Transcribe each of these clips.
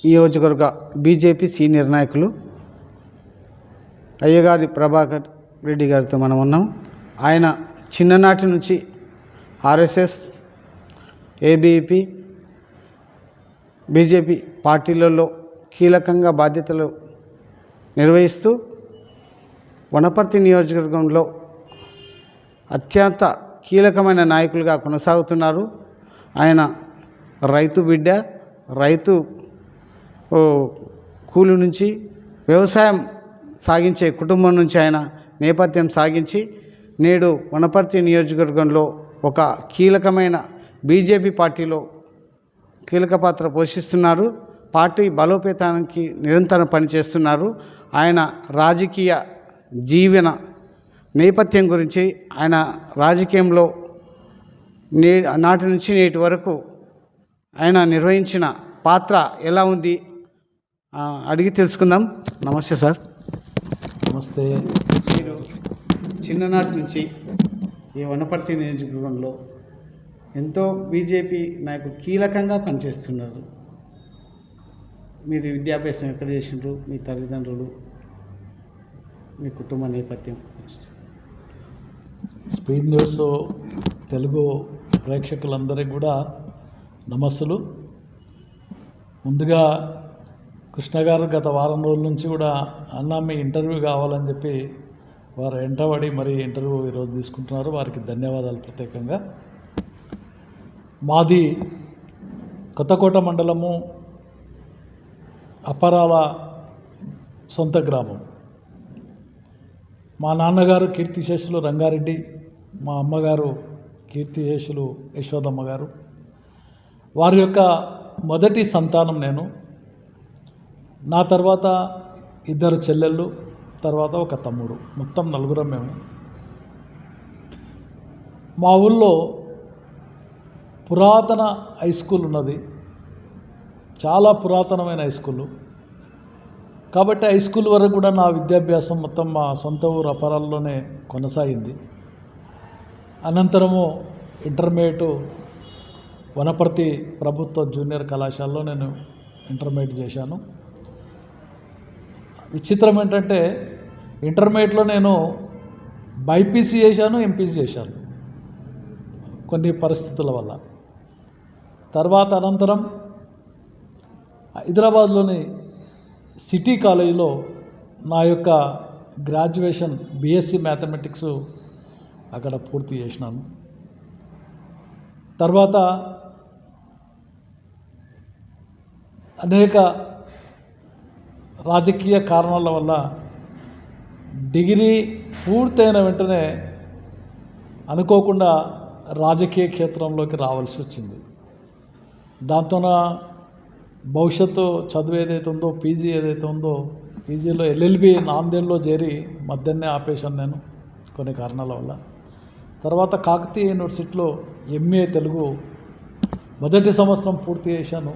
నియోజకవర్గ BJP senior నాయకులు అయ్యగారి ప్రభాకర్ రెడ్డి గారితో మనం ఉన్నాం. ఆయన చిన్ననాటి నుంచి ఆర్ఎస్ఎస్, ఏబీవీపీ, బీజేపీ పార్టీలలో కీలకంగా బాధ్యతలు నిర్వహిస్తూ వనపర్తి నియోజకవర్గంలో అత్యంత కీలకమైన నాయకులుగా కొనసాగుతున్నారు. ఆయన రైతు బిడ్డ, రైతు కూలి నుంచి వ్యవసాయం సాగించే కుటుంబం నుంచి ఆయన నేపథ్యం సాగించి నేడు వనపర్తి నియోజకవర్గంలో ఒక కీలకమైన బీజేపీ పార్టీలో కీలక పాత్ర పోషిస్తున్నారు. పార్టీ బలోపేతానికి నిరంతరం పనిచేస్తున్నారు. ఆయన రాజకీయ జీవన నేపథ్యం గురించి, ఆయన రాజకీయంలో నాటి నుంచి నేటి వరకు ఆయన నిర్వహించిన పాత్ర ఎలా ఉంది అడిగి తెలుసుకుందాం. నమస్తే సార్. నమస్తే. మీరు చిన్ననాటి నుంచి ఈ వనపర్తి నియోజకవర్గంలో ఎంతో బీజేపీ నాయకులు కీలకంగా పనిచేస్తున్నారు. మీరు విద్యాభ్యాసం ఎక్కడ చేసినారు, మీ తల్లిదండ్రులు, మీ కుటుంబ నేపథ్యం? స్పీడ్ న్యూస్ తెలుగు ప్రేక్షకులందరికీ కూడా నమస్సులు. ముందుగా కృష్ణ గారు గత వారం రోజుల నుంచి కూడా అన్న మీ ఇంటర్వ్యూ కావాలని చెప్పి వారు వెంటబడి మరి ఇంటర్వ్యూ ఈరోజు తీసుకుంటున్నారు. వారికి ధన్యవాదాలు ప్రత్యేకంగా. మాది కొత్తకోట మండలము అప్పరాల సొంత గ్రామం. మా నాన్నగారు కీర్తిశేషులు రంగారెడ్డి, మా అమ్మగారు కీర్తిశేషులు యశోదమ్మ గారు. వారి యొక్క మొదటి సంతానం నేను. నా తర్వాత ఇద్దరు చెల్లెళ్ళు, తర్వాత ఒక తమ్ముడు, మొత్తం నలుగురం మేము. మా ఊళ్ళో పురాతన హై స్కూల్ ఉన్నది, చాలా పురాతనమైన హై స్కూలు. కాబట్టి హై స్కూల్ వరకు కూడా నా విద్యాభ్యాసం మొత్తం మా సొంత ఊరు అపరాల్లోనే కొనసాగింది. అనంతరము ఇంటర్మీడియట్ వనపర్తి ప్రభుత్వ జూనియర్ కళాశాలలో నేను ఇంటర్మీడియట్ చేశాను. విచిత్రం ఏంటంటే ఇంటర్మీడియట్లో నేను బైపీసీ చేశాను, ఎంపీసీ చేశాను కొన్ని పరిస్థితుల వల్ల. తర్వాత అనంతరం హైదరాబాద్లోని సిటీ కాలేజీలో నా యొక్క గ్రాడ్యుయేషన్ బీఎస్సీ మ్యాథమెటిక్స్ అక్కడ పూర్తి చేసినాను. తర్వాత అనేక రాజకీయ కారణాల వల్ల డిగ్రీ పూర్తయిన వెంటనే అనుకోకుండా రాజకీయ క్షేత్రంలోకి రావాల్సి వచ్చింది. దాంతో భవిష్యత్తు చదువు ఏదైతే ఉందో, పీజీ ఏదైతే ఉందో, పీజీలో ఎల్ఎల్బి నాందేడ్లో చేరి మధ్యాహ్నం ఆపేశాను నేను కొన్ని కారణాల వల్ల. తర్వాత కాకతీయ యూనివర్సిటీలో ఎంఏ తెలుగు మొదటి సంవత్సరం పూర్తి చేశాను,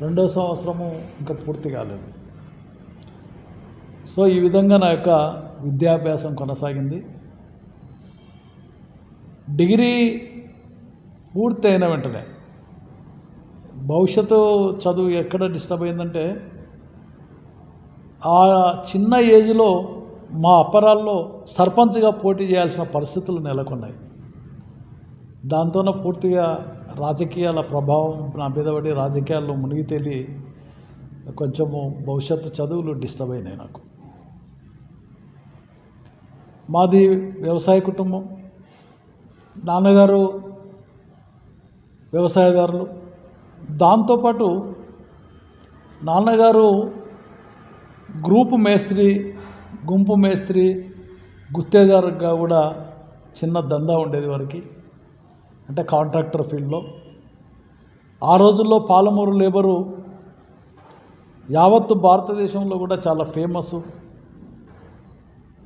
రెండో సంవత్సరము ఇంకా పూర్తి కాలేదు. సో ఈ విధంగా నా యొక్క విద్యాభ్యాసం కొనసాగింది. డిగ్రీ పూర్తి అయిన వెంటనే భవిష్యత్తు చదువు ఎక్కడ డిస్టర్బ్ అయిందంటే, ఆ చిన్న ఏజ్లో మా అప్పరాల్లో సర్పంచ్గా పోటీ చేయాల్సిన పరిస్థితులు నెలకొన్నాయి. దాంతోనే పూర్తిగా రాజకీయాల ప్రభావం నా మీద పడి రాజకీయాల్లో మునిగి తేలి కొంచెము భవిష్యత్తు చదువులు డిస్టర్బ్ అయినాయి నాకు. మాది వ్యవసాయ కుటుంబం. నాన్నగారు వ్యవసాయదారులు. దాంతోపాటు నాన్నగారు గ్రూపు మేస్త్రి, గుంపు మేస్త్రి, గుత్తేదారుగా కూడా చిన్న దందా ఉండేది వారికి, అంటే కాంట్రాక్టర్ ఫీల్డ్లో. ఆ రోజుల్లో పాలమూరు లేబరు యావత్తు భారతదేశంలో కూడా చాలా ఫేమస్.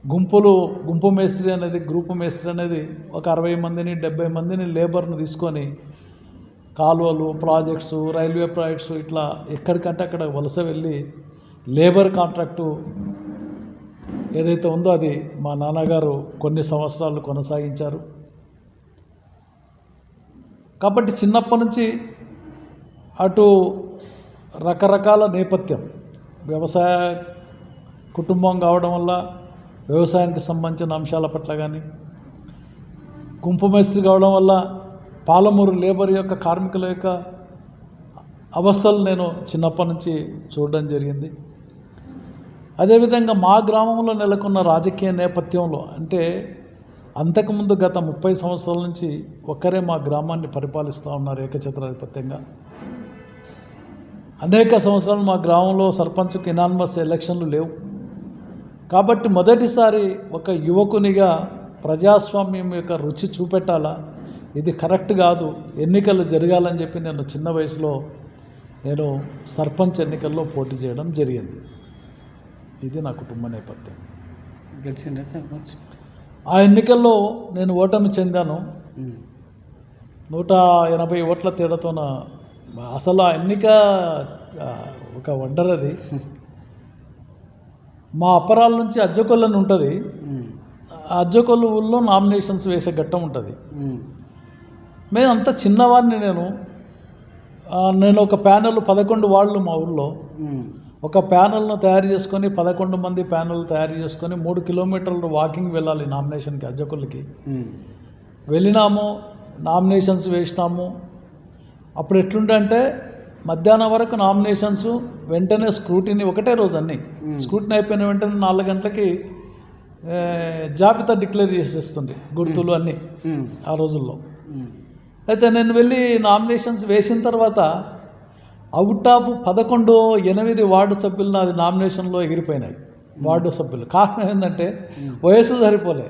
గుంపు మేస్త్రి అనేది, గ్రూపు మేస్త్రి అనేది ఒక 60 మందిని 70 మందిని లేబర్ను తీసుకొని కాలువలు, ప్రాజెక్ట్స్, రైల్వే ప్రాజెక్ట్స్ ఇట్లా ఎక్కడికంటే అక్కడ వలస వెళ్ళి లేబర్ కాంట్రాక్టు ఏదైతే ఉందో అది మా నాన్నగారు కొన్ని సంవత్సరాలు కొనసాగించారు. కాబట్టి చిన్నప్పటి నుంచి అటు రకరకాల నేపథ్యం, వ్యవసాయ కుటుంబం కావడం వల్ల వ్యవసాయానికి సంబంధించిన అంశాల పట్ల కానీ, కుంపమేస్త్రి కావడం వల్ల పాలమూరు లేబర్ యొక్క కార్మికుల యొక్క అవస్థలు నేను చిన్నప్పటి నుంచి చూడడం జరిగింది. అదేవిధంగా మా గ్రామంలో నెలకొన్న రాజకీయ నేపథ్యంలో అంటే అంతకుముందు గత 30 సంవత్సరాల నుంచి ఒక్కరే మా గ్రామాన్ని పరిపాలిస్తూ ఉన్నారు ఏకఛత్రాధిపత్యంగా. అనేక సంవత్సరాలు మా గ్రామంలో సర్పంచ్కి ఇనానిమస్ ఎలక్షన్లు లేవు. కాబట్టి మొదటిసారి ఒక యువకునిగా ప్రజాస్వామ్యం యొక్క రుచి చూపెట్టాలా, ఇది కరెక్ట్ కాదు, ఎన్నికలు జరగాలని చెప్పి నేను చిన్న వయసులో నేను సర్పంచ్ ఎన్నికల్లో పోటీ చేయడం జరిగింది. ఇది నా కుటుంబ నేపథ్యం. గెలిచిండే సర్పంచ్. ఆ ఎన్నికల్లో నేను ఓటమి చెందాను. 180 ఓట్ల తేడాతో అసలు ఆ ఎన్నిక ఒక వండర్. అది మా అప్పరాల నుంచి అజ్జకొల్లని ఉంటుంది. ఆ అజ్జకొల్లు ఊళ్ళో నామినేషన్స్ వేసే ఘట్టం ఉంటుంది. మేము అంత చిన్నవాడిని. నేను ఒక ప్యానెల్ 11 వాళ్ళు మా ఊళ్ళో ఒక ప్యానెల్ను తయారు చేసుకొని 11 మంది ప్యానెల్ తయారు చేసుకొని 3 కిలోమీటర్లు వాకింగ్ వెళ్ళాలి నామినేషన్కి, అజ్జకొల్లికి వెళ్ళినాము. నామినేషన్స్ వేసినాము. అప్పుడు ఎట్లుంటే అంటే మధ్యాహ్నం వరకు నామినేషన్స్, వెంటనే స్క్రూటినీ ఒకటే రోజు అన్నీ స్క్రూటినీ అయిపోయిన వెంటనే 4 గంటలకి జాబితా డిక్లేర్ చేసేస్తుంది, గుర్తులు అన్నీ ఆ రోజుల్లో. అయితే నేను వెళ్ళి నామినేషన్స్ వేసిన తర్వాత అవుట్ ఆఫ్ 8 వార్డు సభ్యులు నాది నామినేషన్లో ఎగిరిపోయినాయి. వార్డు సభ్యులు కారణం ఏంటంటే వయసు సరిపోలే.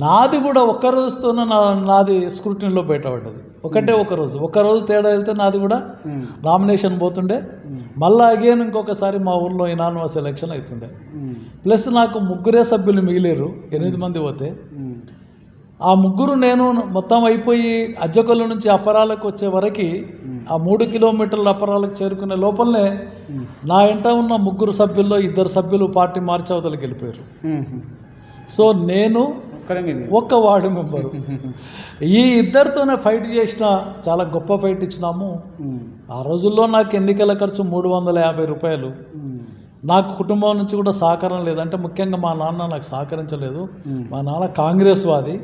నాది కూడా ఒక్క రోజుతోనే నాది స్క్రూటినీలో బయటపడ్డది. ఒక్కరోజు తేడా వెళ్తే నాది కూడా నామినేషన్ పోతుండే. మళ్ళీ అగైన్ ఇంకొకసారి మా ఊళ్ళో ఇనానిమస్ ఎలక్షన్ అవుతుండే. ప్లస్ నాకు 3 సభ్యులు మిగిలేరు, 8 మంది పోతే. ఆ 3 నేను మొత్తం అయిపోయి అజ్జకొల్లు నుంచి అపరాలకు వచ్చే వరకు ఆ 3 కిలోమీటర్ల అపరాలకు చేరుకునే లోపలనే నా వెంట ఉన్న 3 సభ్యుల్లో 2 సభ్యులు పార్టీ మార్చి అవతలకి వెళ్ళిపోయారు. సో నేను ఒక్క వార్డు మెంబరు. ఈ 2తోనే ఫైట్ చేసిన, చాలా గొప్ప ఫైట్ ఇచ్చినాము. ఆ రోజుల్లో నాకు ఎన్నికల ఖర్చు 350 రూపాయలు. నాకు కుటుంబం నుంచి కూడా సహకారం లేదు. అంటే ముఖ్యంగా మా నాన్న నాకు సహకరించలేదు. మా నాన్న కాంగ్రెస్ వాది.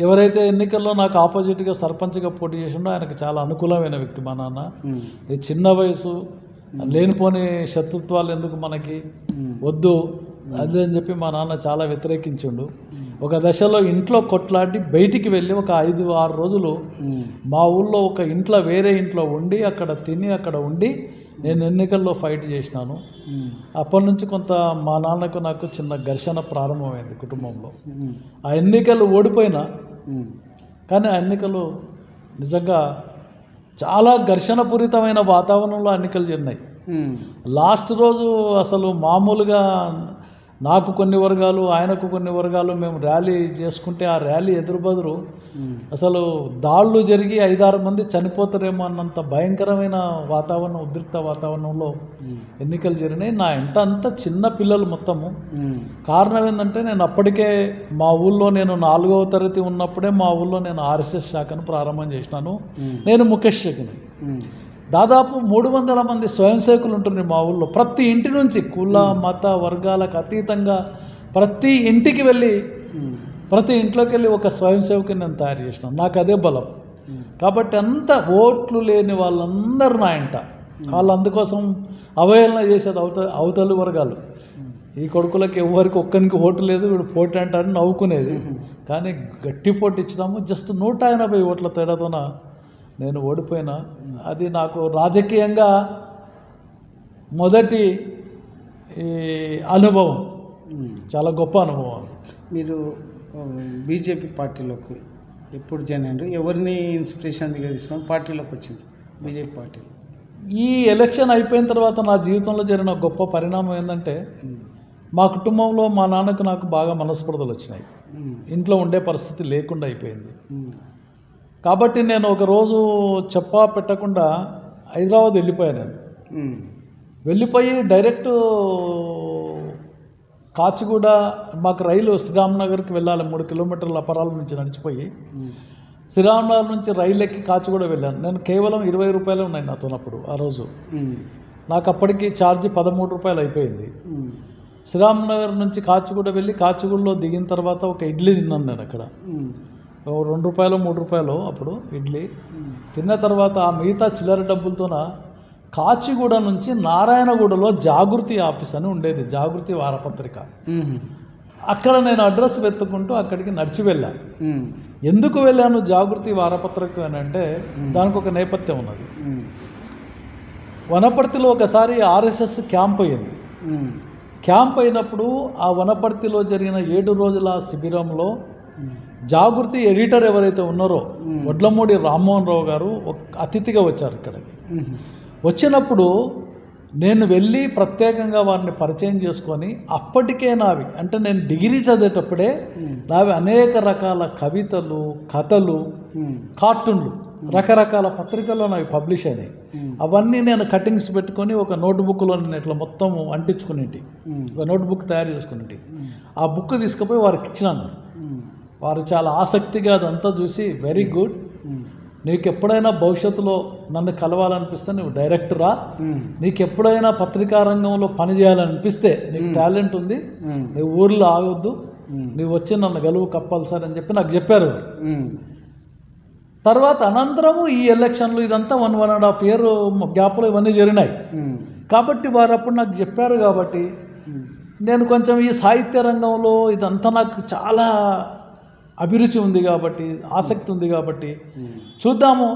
ఎవరైతే ఎన్నికల్లో నాకు ఆపోజిట్గా సర్పంచ్గా పోటీ చేసిండో ఆయనకు చాలా అనుకూలమైన వ్యక్తి మా నాన్న. ఈ చిన్న వయసు, లేనిపోని శత్రుత్వాలు ఎందుకు మనకి, వద్దు అదే అని చెప్పి మా నాన్న చాలా వ్యతిరేకించిండు. ఒక దశలో ఇంట్లో కొట్లాడి బయటికి వెళ్ళి ఒక 5-6 రోజులు మా ఊళ్ళో ఒక ఇంట్లో, వేరే ఇంట్లో ఉండి అక్కడ తిని అక్కడ ఉండి నేను ఎన్నికల్లో ఫైట్ చేసినాను. అప్పటి నుంచి కొంత మా నాన్నకు నాకు చిన్న ఘర్షణ ప్రారంభమైంది కుటుంబంలో. ఆ ఎన్నికలు ఓడిపోయినా కానీ ఆ ఎన్నికలు నిజంగా చాలా ఘర్షణపూరితమైన వాతావరణంలో ఎన్నికలు జరిగినాయి. లాస్ట్ రోజు అసలు మామూలుగా నాకు కొన్ని వర్గాలు, ఆయనకు కొన్ని వర్గాలు, మేము ర్యాలీ చేసుకుంటే ఆ ర్యాలీ ఎదురుబదురు అసలు దాడులు జరిగి 5-6 మంది చనిపోతారేమో అన్నంత భయంకరమైన వాతావరణం, ఉద్రిక్త వాతావరణంలో ఎన్నికలు జరిగినాయి. నా ఇంట అంతా చిన్న పిల్లలు మొత్తము. కారణం ఏంటంటే నేను అప్పటికే మా ఊళ్ళో నేను 4వ తరగతి ఉన్నప్పుడే మా ఊళ్ళో నేను ఆర్ఎస్ఎస్ శాఖను ప్రారంభం చేసినాను. నేను ముఖేష్ శాఖని. దాదాపు 300 మంది స్వయం సేవకులు ఉంటున్నారు మా ఊళ్ళో. ప్రతి ఇంటి నుంచి కుల మత వర్గాలకు అతీతంగా ప్రతి ఇంటికి వెళ్ళి, ప్రతి ఇంట్లోకి వెళ్ళి ఒక స్వయం సేవకుని నేను తయారు చేసినాను. నాకు అదే బలం. కాబట్టి అంత ఓట్లు లేని వాళ్ళందరూ నా ఇంట. వాళ్ళు అందుకోసం అవహేళన చేసేది అవతలి వర్గాలు. ఈ కొడుకులకి ఎవరికి ఒక్కరికి ఓటు లేదు, వీడు పోటీ అంటారని నవ్వుకునేది. కానీ గట్టి పోటీ ఇచ్చినాము. జస్ట్ 180 ఓట్ల తేడాతోన నేను ఓడిపోయినా. అది నాకు రాజకీయంగా మొదటి అనుభవం, చాలా గొప్ప అనుభవం. మీరు బీజేపీ పార్టీలోకి ఎప్పుడు జాయిన్ అయ్యారు? ఎవరిని ఇన్స్పిరేషన్గా తీసుకొని పార్టీలోకి వచ్చింది బీజేపీ పార్టీ? ఈ ఎలక్షన్ అయిపోయిన తర్వాత నా జీవితంలో జరిగిన గొప్ప పరిణామం ఏంటంటే, మా కుటుంబంలో మా నాన్నకు నాకు బాగా మనస్పర్ధలు వచ్చినాయి. ఇంట్లో ఉండే పరిస్థితి లేకుండా అయిపోయింది. కాబట్టి నేను ఒకరోజు చెప్పా పెట్టకుండా హైదరాబాద్ వెళ్ళిపోయాను. వెళ్ళిపోయి డైరెక్ట్ కాచిగూడ, మాకు రైలు శ్రీరామ్నగర్కి వెళ్ళాలి, 3 కిలోమీటర్ల అపరాల నుంచి నడిచిపోయి శ్రీరామనగర్ నుంచి రైలు ఎక్కి కాచిగూడ వెళ్ళాను. నేను కేవలం 20 రూపాయలు ఉన్నాయి నాతో అప్పుడు ఆ రోజు. నాకు అప్పటికి ఛార్జీ 13 రూపాయలు అయిపోయింది. శ్రీరామనగర్ నుంచి కాచిగూడ వెళ్ళి కాచిగూడలో దిగిన తర్వాత ఒక ఇడ్లీ తిన్నాను నేను అక్కడ. 2 రూపాయలు 3 రూపాయలు అప్పుడు ఇడ్లీ తిన్న తర్వాత ఆ మిగతా చిల్లర డబ్బులతోన కాచిగూడ నుంచి నారాయణగూడలో జాగృతి ఆఫీస్ అని ఉండేది, జాగృతి వారపత్రిక. అక్కడ నేను అడ్రస్ వెతుక్కుంటూ అక్కడికి నడిచి వెళ్ళాను. ఎందుకు వెళ్ళాను జాగృతి వారపత్రిక అని అంటే దానికి ఒక నేపథ్యం ఉన్నది. వనపర్తిలో ఒకసారి ఆర్ఎస్ఎస్ క్యాంప్ అయ్యింది. క్యాంప్ అయినప్పుడు ఆ వనపర్తిలో జరిగిన 7 రోజుల శిబిరంలో జాగృతి ఎడిటర్ ఎవరైతే ఉన్నారో వడ్లమూడి రామ్మోహన్ రావు గారు అతిథిగా వచ్చారు ఇక్కడికి. వచ్చినప్పుడు నేను వెళ్ళి ప్రత్యేకంగా వారిని పరిచయం చేసుకొని అప్పటికే నావి అంటే నేను డిగ్రీ చదివేటప్పుడే నావి అనేక రకాల కవితలు, కథలు, కార్టూన్లు రకరకాల పత్రికల్లో నావి పబ్లిష్ అయినాయి. అవన్నీ నేను కటింగ్స్ పెట్టుకొని ఒక నోట్బుక్లో నేను ఇట్లా మొత్తం అంటించుకునేటి, ఒక నోట్బుక్ తయారు చేసుకునేటి. ఆ బుక్ తీసుకుపోయి వారికి ఇచ్చినాను. వారు చాలా ఆసక్తిగా అదంతా చూసి వెరీ గుడ్, నీకు ఎప్పుడైనా భవిష్యత్తులో నన్ను కలవాలనిపిస్తే నువ్వు డైరెక్టరా, నీకు ఎప్పుడైనా పత్రికా రంగంలో పని చేయాలనిపిస్తే నీకు టాలెంట్ ఉంది, నువ్వు ఊర్లో ఆగొద్దు, నువ్వు వచ్చి నన్ను గెలువు కప్పాల్సారి అని చెప్పి నాకు చెప్పారు. తర్వాత అనంతరము ఈ ఎలక్షన్లు ఇదంతా 1.5 year గ్యాప్లో ఇవన్నీ జరిగినాయి. కాబట్టి వారు అప్పుడు నాకు చెప్పారు. కాబట్టి నేను కొంచెం ఈ సాహిత్య రంగంలో ఇదంతా నాకు చాలా అభిరుచి ఉంది కాబట్టి, ఆసక్తి ఉంది కాబట్టి చూద్దాము.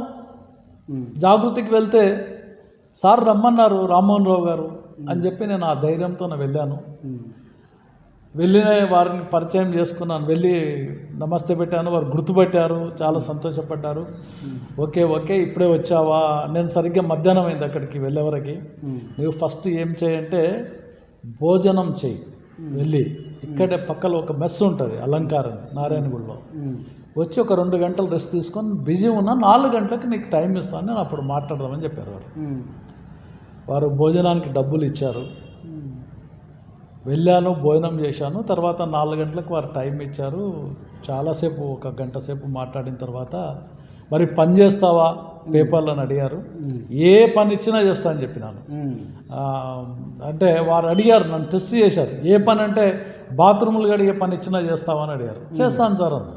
జాగృతికి వెళ్తే సార్ రమ్మన్నారు రామ్మోహన్ రావు గారు అని చెప్పి నేను ఆ ధైర్యంతో వెళ్ళాను. వెళ్ళిన వారిని పరిచయం చేసుకున్నాను, వెళ్ళి నమస్తే పెట్టాను. వారు గుర్తుపెట్టారు, చాలా సంతోషపడ్డారు. ఓకే ఇప్పుడే వచ్చావా, నేను సరిగ్గా మధ్యాహ్నం అయింది అక్కడికి వెళ్ళేవరకు. నువ్వు ఫస్ట్ ఏం చేయంటే భోజనం చేయి, వెళ్ళి ఇక్కడే పక్కలో ఒక మెస్ ఉంటుంది అలంకారం నారాయణగూడలో, వచ్చి ఒక 2 గంటలు రెస్ట్ తీసుకొని బిజీ ఉన్నా 4 గంటలకు నీకు టైం ఇస్తాను, నేను అప్పుడు మాట్లాడదామని చెప్పారు వారు. వారు భోజనానికి డబ్బులు ఇచ్చారు. వెళ్ళాను, భోజనం చేశాను. తర్వాత 4 గంటలకు వారు టైం ఇచ్చారు. చాలాసేపు 1 గంట సేపు మాట్లాడిన తర్వాత మరి పని చేస్తావా పేపర్లు అని అడిగారు. ఏ పని ఇచ్చినా చేస్తా అని చెప్పినాను. అంటే వారు అడిగారు, నన్ను టెస్ట్ చేశారు. ఏ పని అంటే బాత్రూములు కడిగే పని ఇచ్చినా చేస్తావా అని అడిగారు. చేస్తాను సార్ అన్న.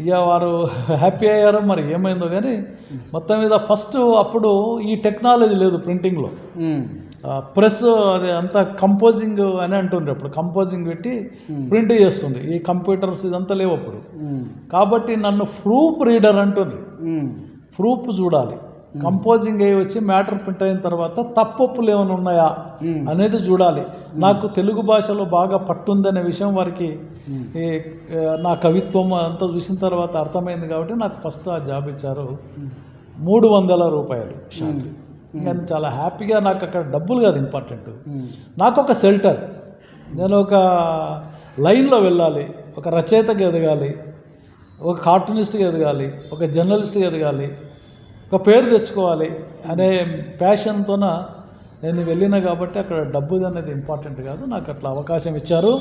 ఇక వారు హ్యాపీ అయ్యారు. మరి ఏమైందో కానీ మొత్తం మీద ఫస్ట్ అప్పుడు ఈ టెక్నాలజీ లేదు ప్రింటింగ్లో. ప్రెస్ అది అంతా కంపోజింగ్ అని అంటుండే. అప్పుడు కంపోజింగ్ పెట్టి ప్రింట్ చేస్తుంది. ఈ కంప్యూటర్స్ ఇదంతా లేవు అప్పుడు. కాబట్టి నన్ను ప్రూఫ్ రీడర్ అంటుండ్రు. ప్రూఫ్ చూడాలి, కంపోజింగ్ అయ్యి వచ్చి మ్యాటర్ ప్రింట్ అయిన తర్వాత తప్పొప్పులు ఏమైనా ఉన్నాయా అనేది చూడాలి. నాకు తెలుగు భాషలో బాగా పట్టుందనే విషయం వారికి నా కవిత్వం అంతా చూసిన తర్వాత అర్థమైంది. కాబట్టి నాకు ఫస్ట్ ఆ జాబ్ ఇచ్చారు. 300 రూపాయలు శాలరీ. నేను చాలా హ్యాపీగా, నాకు అక్కడ డబ్బులు కాదు ఇంపార్టెంట్, నాకు ఒక షెల్టర్. నేను ఒక లైన్లో వెళ్ళాలి, ఒక రచయితగా ఎదగాలి, ఒక కార్టూనిస్ట్గా ఎదగాలి, ఒక జర్నలిస్ట్గా ఎదగాలి, ఒక పేరు తెచ్చుకోవాలి అనే ప్యాషన్తోన నేను వెళ్ళిన. కాబట్టి అక్కడ డబ్బు అనేది ఇంపార్టెంట్ కాదు, నాకు అట్లా అవకాశం ఇచ్చారు.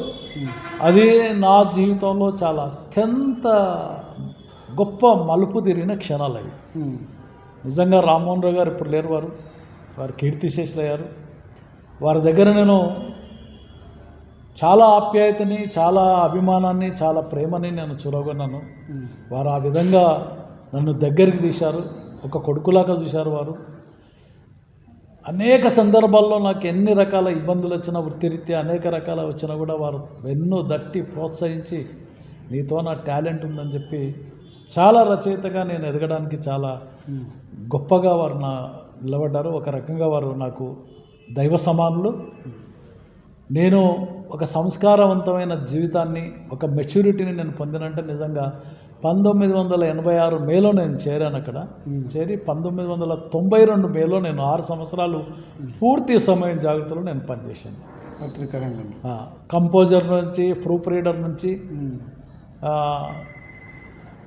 అది నా జీవితంలో చాలా అత్యంత గొప్ప మలుపు తిరిగిన క్షణాలు అవి. నిజంగా రామ్మోహన్ రావు గారు ఇప్పుడు లేరు, వారు కీర్తిశేషులు అయ్యారు. వారి దగ్గర నేను చాలా ఆప్యాయతని, చాలా అభిమానాన్ని, చాలా ప్రేమని నేను చూరగొన్నాను. వారు ఆ విధంగా నన్ను దగ్గరికి తీశారు, ఒక కొడుకులాగా చూశారు. వారు అనేక సందర్భాల్లో నాకు ఎన్ని రకాల ఇబ్బందులు వచ్చినా, వృత్తిరీత్యా అనేక రకాల వచ్చినా కూడా వారు ఎన్నో దట్టి ప్రోత్సహించి నీతో నా టాలెంట్ ఉందని చెప్పి చాలా రచయితగా నేను ఎదగడానికి చాలా గొప్పగా వారు నిలబడ్డారు. ఒక రకంగా వారు నాకు దైవ సమానులు. నేను ఒక సంస్కారవంతమైన జీవితాన్ని, ఒక మెచ్యూరిటీని నేను పొందినంటే నిజంగా 1986 మేలో నేను చేరాను. అక్కడ చేరి 1992 మేలో నేను 6 సంవత్సరాలు పూర్తి సమయం జాగ్రత్తలో నేను పనిచేశాను. పత్రికా రంగం కంపోజర్ నుంచి, ప్రూఫ్ రీడర్ నుంచి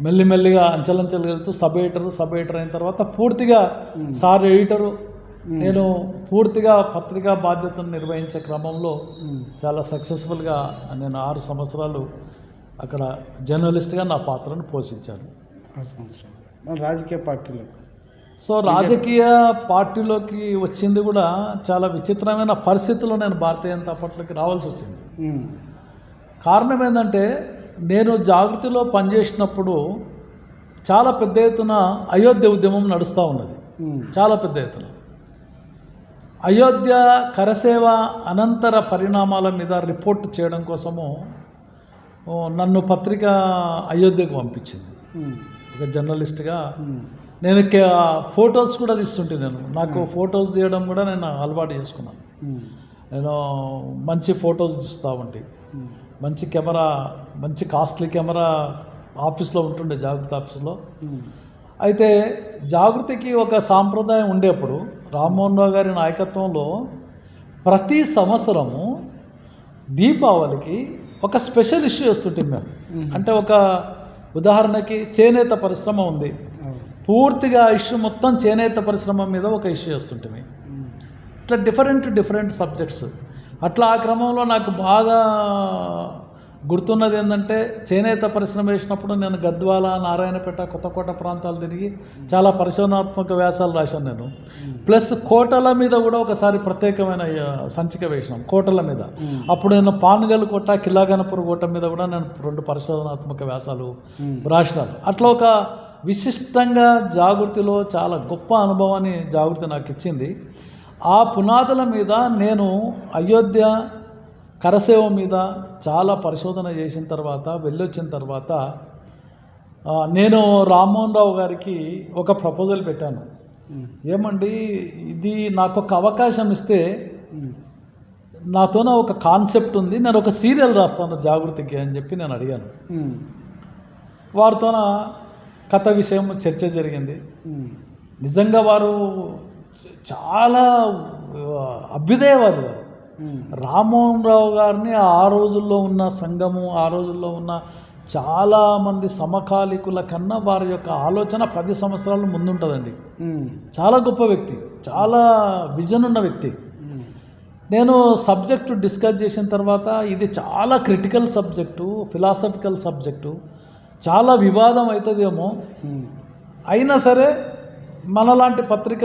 మెల్లిమెల్లిగా అంచెలంచెలు వెళ్తూ సబ్ ఎడిటర్ అయిన తర్వాత పూర్తిగా సార్ ఎడిటరు. నేను పూర్తిగా పత్రికా బాధ్యతను నిర్వహించే క్రమంలో చాలా సక్సెస్ఫుల్గా నేను 6 సంవత్సరాలు అక్కడ జర్నలిస్ట్గా నా పాత్రను పోషించాను. 6 సంవత్సరాలు. మరి రాజకీయ పార్టీలకు సో రాజకీయ పార్టీలోకి వచ్చింది కూడా చాలా విచిత్రమైన పరిస్థితుల్లో నేను భారతీయ జనతా పార్టీలోకి రావాల్సి వచ్చింది. కారణం ఏంటంటే నేను జాగృతిలో పనిచేసినప్పుడు చాలా పెద్ద ఎత్తున అయోధ్య ఉద్యమం నడుస్తూ ఉన్నది. చాలా పెద్ద ఎత్తున అయోధ్య కరసేవ అనంతర పరిణామాల మీద రిపోర్ట్ చేయడం కోసము నన్ను పత్రిక అయోధ్యకు పంపించింది. ఒక జర్నలిస్ట్గా నేను ఫొటోస్ కూడా తీస్తుంటే నాకు ఫొటోస్ తీయడం కూడా నేను అలవాటు చేసుకున్నాను. నేను మంచి ఫొటోస్ తీస్తూ ఉంటే మంచి కెమెరా, మంచి కాస్ట్లీ కెమెరా ఆఫీస్లో ఉంటుండే, జాగృతి ఆఫీస్లో. అయితే జాగృతికి ఒక సాంప్రదాయం ఉండేప్పుడు రామ్మోహన్ రావు గారి నాయకత్వంలో ప్రతి సంవత్సరము దీపావళికి ఒక స్పెషల్ ఇష్యూ వేస్తుంటాం మేము. అంటే ఒక ఉదాహరణకి చేనేత పరిశ్రమ ఉంది, పూర్తిగా ఇష్యూ మొత్తం చేనేత పరిశ్రమ మీద ఒక ఇష్యూ వేస్తుంటాం. ఇట్లా డిఫరెంట్ సబ్జెక్ట్స్. అట్లా ఆ క్రమంలో నాకు బాగా గుర్తున్నది ఏంటంటే చేనేత పరిశ్రమ వేసినప్పుడు నేను గద్వాల, నారాయణపేట, కొత్తకోట ప్రాంతాలు తిరిగి చాలా పరిశోధనాత్మక వ్యాసాలు రాశాను నేను. ప్లస్ కోటల మీద కూడా ఒకసారి ప్రత్యేకమైన సంచిక వేసినాం కోటల మీద. అప్పుడు నేను పాన్గల్ కోట, కిల్లాగనపూర్ కోట మీద కూడా నేను 2 పరిశోధనాత్మక వ్యాసాలు రాసినాను. అట్లా ఒక విశిష్టంగా జాగృతిలో చాలా గొప్ప అనుభవాన్ని జాగృతి నాకు ఇచ్చింది. ఆ పునాదుల మీద నేను అయోధ్య కరసేవ మీద చాలా పరిశోధన చేసిన తర్వాత వెళ్ళొచ్చిన తర్వాత నేను రామ్మోహన్ రావు గారికి ఒక ప్రపోజల్ పెట్టాను. ఏమండి, ఇది నాకు ఒక అవకాశం ఇస్తే నాతోన ఒక కాన్సెప్ట్ ఉంది, నేను ఒక సీరియల్ రాస్తాను జాగృతికి అని చెప్పి నేను అడిగాను. వారితోన కథ విషయం చర్చ జరిగింది. నిజంగా వారు చాలా అభ్యుదయవాది. వారు రామ్మోహన్ రావు గారిని ఆ రోజుల్లో ఉన్న సంఘము, ఆ రోజుల్లో ఉన్న చాలామంది సమకాలీకుల కన్నా వారి యొక్క ఆలోచన 10 సంవత్సరాల ముందుంటుందండి. చాలా గొప్ప వ్యక్తి, చాలా విజన్ ఉన్న వ్యక్తి. నేను సబ్జెక్టు డిస్కస్ చేసిన తర్వాత ఇది చాలా క్రిటికల్ సబ్జెక్టు, ఫిలాసఫికల్ సబ్జెక్టు, చాలా వివాదం అవుతుందేమో, అయినా సరే మనలాంటి పత్రిక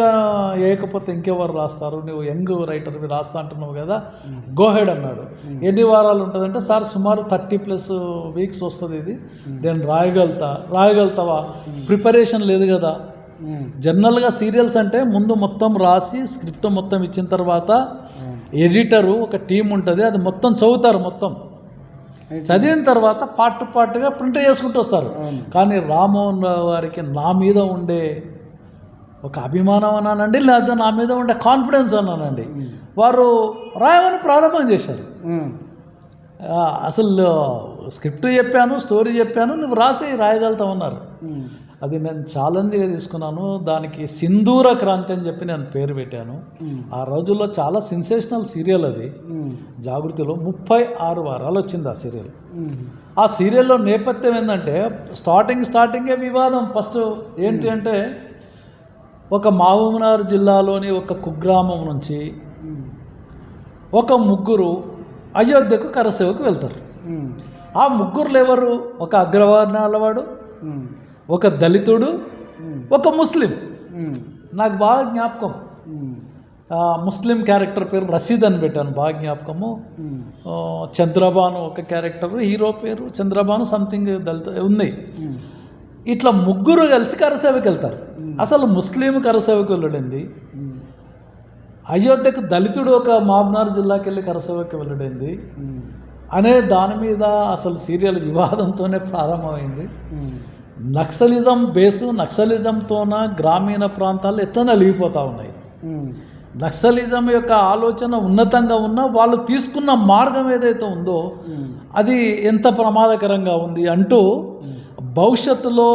వేయకపోతే ఇంకెవరు రాస్తారు, నువ్వు యంగ్ రైటర్వి రాస్తా అంటున్నావు కదా, గోహెడ్ అన్నాడు. ఎన్ని వారాలు ఉంటుందంటే, సార్ సుమారు 30+ వీక్స్ వస్తుంది, ఇది నేను రాయగలుగుతావా? ప్రిపరేషన్ లేదు కదా. జనరల్గా సీరియల్స్ అంటే ముందు మొత్తం రాసి స్క్రిప్ట్ మొత్తం ఇచ్చిన తర్వాత ఎడిటరు ఒక టీం ఉంటుంది, అది మొత్తం చదువుతారు. మొత్తం చదివిన తర్వాత పార్ట్గా ప్రింట్ చేసుకుంటూ వస్తారు. కానీ రామ్మోహన్ రావు గారికి నా మీద ఉండే ఒక అభిమానం అన్నానండి, లేదా నా మీద ఉండే కాన్ఫిడెన్స్ అన్నానండి, వారు రాయమని ప్రారంభం చేశారు. అసలు స్క్రిప్ట్ చెప్పాను, స్టోరీ చెప్పాను, నువ్వు రాయగలుగుతామన్నారు. అది నేను ఛాలెంజ్గా తీసుకున్నాను. దానికి సింధూర క్రాంతి అని చెప్పి నేను పేరు పెట్టాను. ఆ రోజుల్లో చాలా సెన్సేషనల్ సీరియల్ అది. జాగృతిలో 36 వారాలు వచ్చింది ఆ సీరియల్. ఆ సీరియల్లో నేపథ్యం ఏంటంటే, స్టార్టింగే వివాదం. ఫస్ట్ ఏంటి అంటే, ఒక మహబూబ్నగర్ జిల్లాలోని ఒక కుగ్రామం నుంచి ఒక 3 అయోధ్యకు కరసేవకు వెళ్తారు. ఆ 3 ఎవరు? ఒక అగ్రవర్ణాలవాడు, ఒక దళితుడు, ఒక ముస్లిం. నాకు బాగా జ్ఞాపకం, ముస్లిం క్యారెక్టర్ పేరు రషీద్ అని పెట్టాను, బాగా జ్ఞాపకము. చంద్రబాను ఒక క్యారెక్టర్, హీరో పేరు చంద్రబాను సంథింగ్ దళిత ఉంది. ఇట్లా 3 కలిసి కరసేవకి వెళ్తారు. అసలు ముస్లిం కరసేవకు వెళ్ళడింది, అయోధ్యకు దళితుడు ఒక మహబూబ్నగర్ జిల్లాకి వెళ్ళి కరసేవకి వెళ్ళడింది అనే దాని మీద అసలు సీరియల్ వివాదంతోనే ప్రారంభమైంది. నక్సలిజం నక్సలిజంతోన గ్రామీణ ప్రాంతాలు ఎట్లా నలిగిపోతూ ఉన్నాయి. నక్సలిజం యొక్క ఆలోచన ఉన్నతంగా ఉన్నా వాళ్ళు తీసుకున్న మార్గం ఏదైతే ఉందో అది ఎంత ప్రమాదకరంగా ఉంది అంటూ భవిష్యత్తులో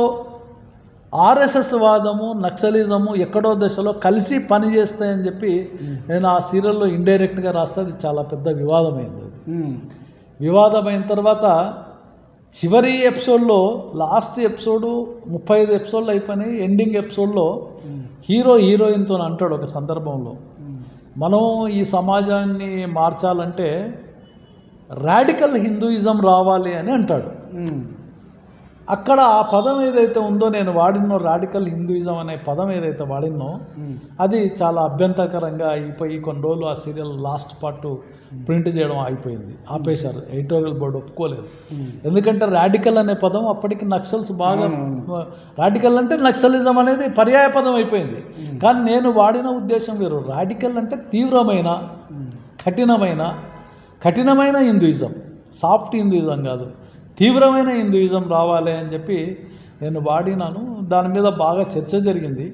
ఆర్ఎస్ఎస్ వాదము, నక్సలిజము ఎక్కడో దశలో కలిసి పనిచేస్తాయని చెప్పి నేను ఆ సీరియల్లో ఇండైరెక్ట్గా రాస్తే అది చాలా పెద్ద వివాదమైంది. వివాదమైన తర్వాత చివరి ఎపిసోడ్లో, లాస్ట్ ఎపిసోడు 35 ఎపిసోడ్లు అయిపోయినాయి, ఎండింగ్ ఎపిసోడ్లో హీరోయిన్తో అంటాడు ఒక సందర్భంలో, మనం ఈ సమాజాన్ని మార్చాలంటే రాడికల్ హిందూయిజం రావాలి అని అంటాడు. అక్కడ ఆ పదం ఏదైతే ఉందో నేను వాడినో రాడికల్ హిందూయిజం అనే పదం ఏదైతే వాడినో అది చాలా అభ్యంతరకరంగా అయిపోయి కొన్ని రోజులు ఆ సీరియల్ లాస్ట్ పార్ట్ ప్రింట్ చేయడం అయిపోయింది, ఆపేశారు. ఎడిటోరియల్ బోర్డు ఒప్పుకోలేదు. ఎందుకంటే రాడికల్ అనే పదం అప్పటికి నక్సల్స్ బాగా, రాడికల్ అంటే నక్సలిజం అనేది పర్యాయ పదం అయిపోయింది. కానీ నేను వాడిన ఉద్దేశం వేరు. రాడికల్ అంటే తీవ్రమైన, కఠినమైన హిందూయిజం, సాఫ్ట్ హిందూయిజం కాదు, తీవ్రమైన హిందూయిజం రావాలి అని చెప్పి నేను వాడినాను. దాని మీద బాగా చర్చ జరిగింది.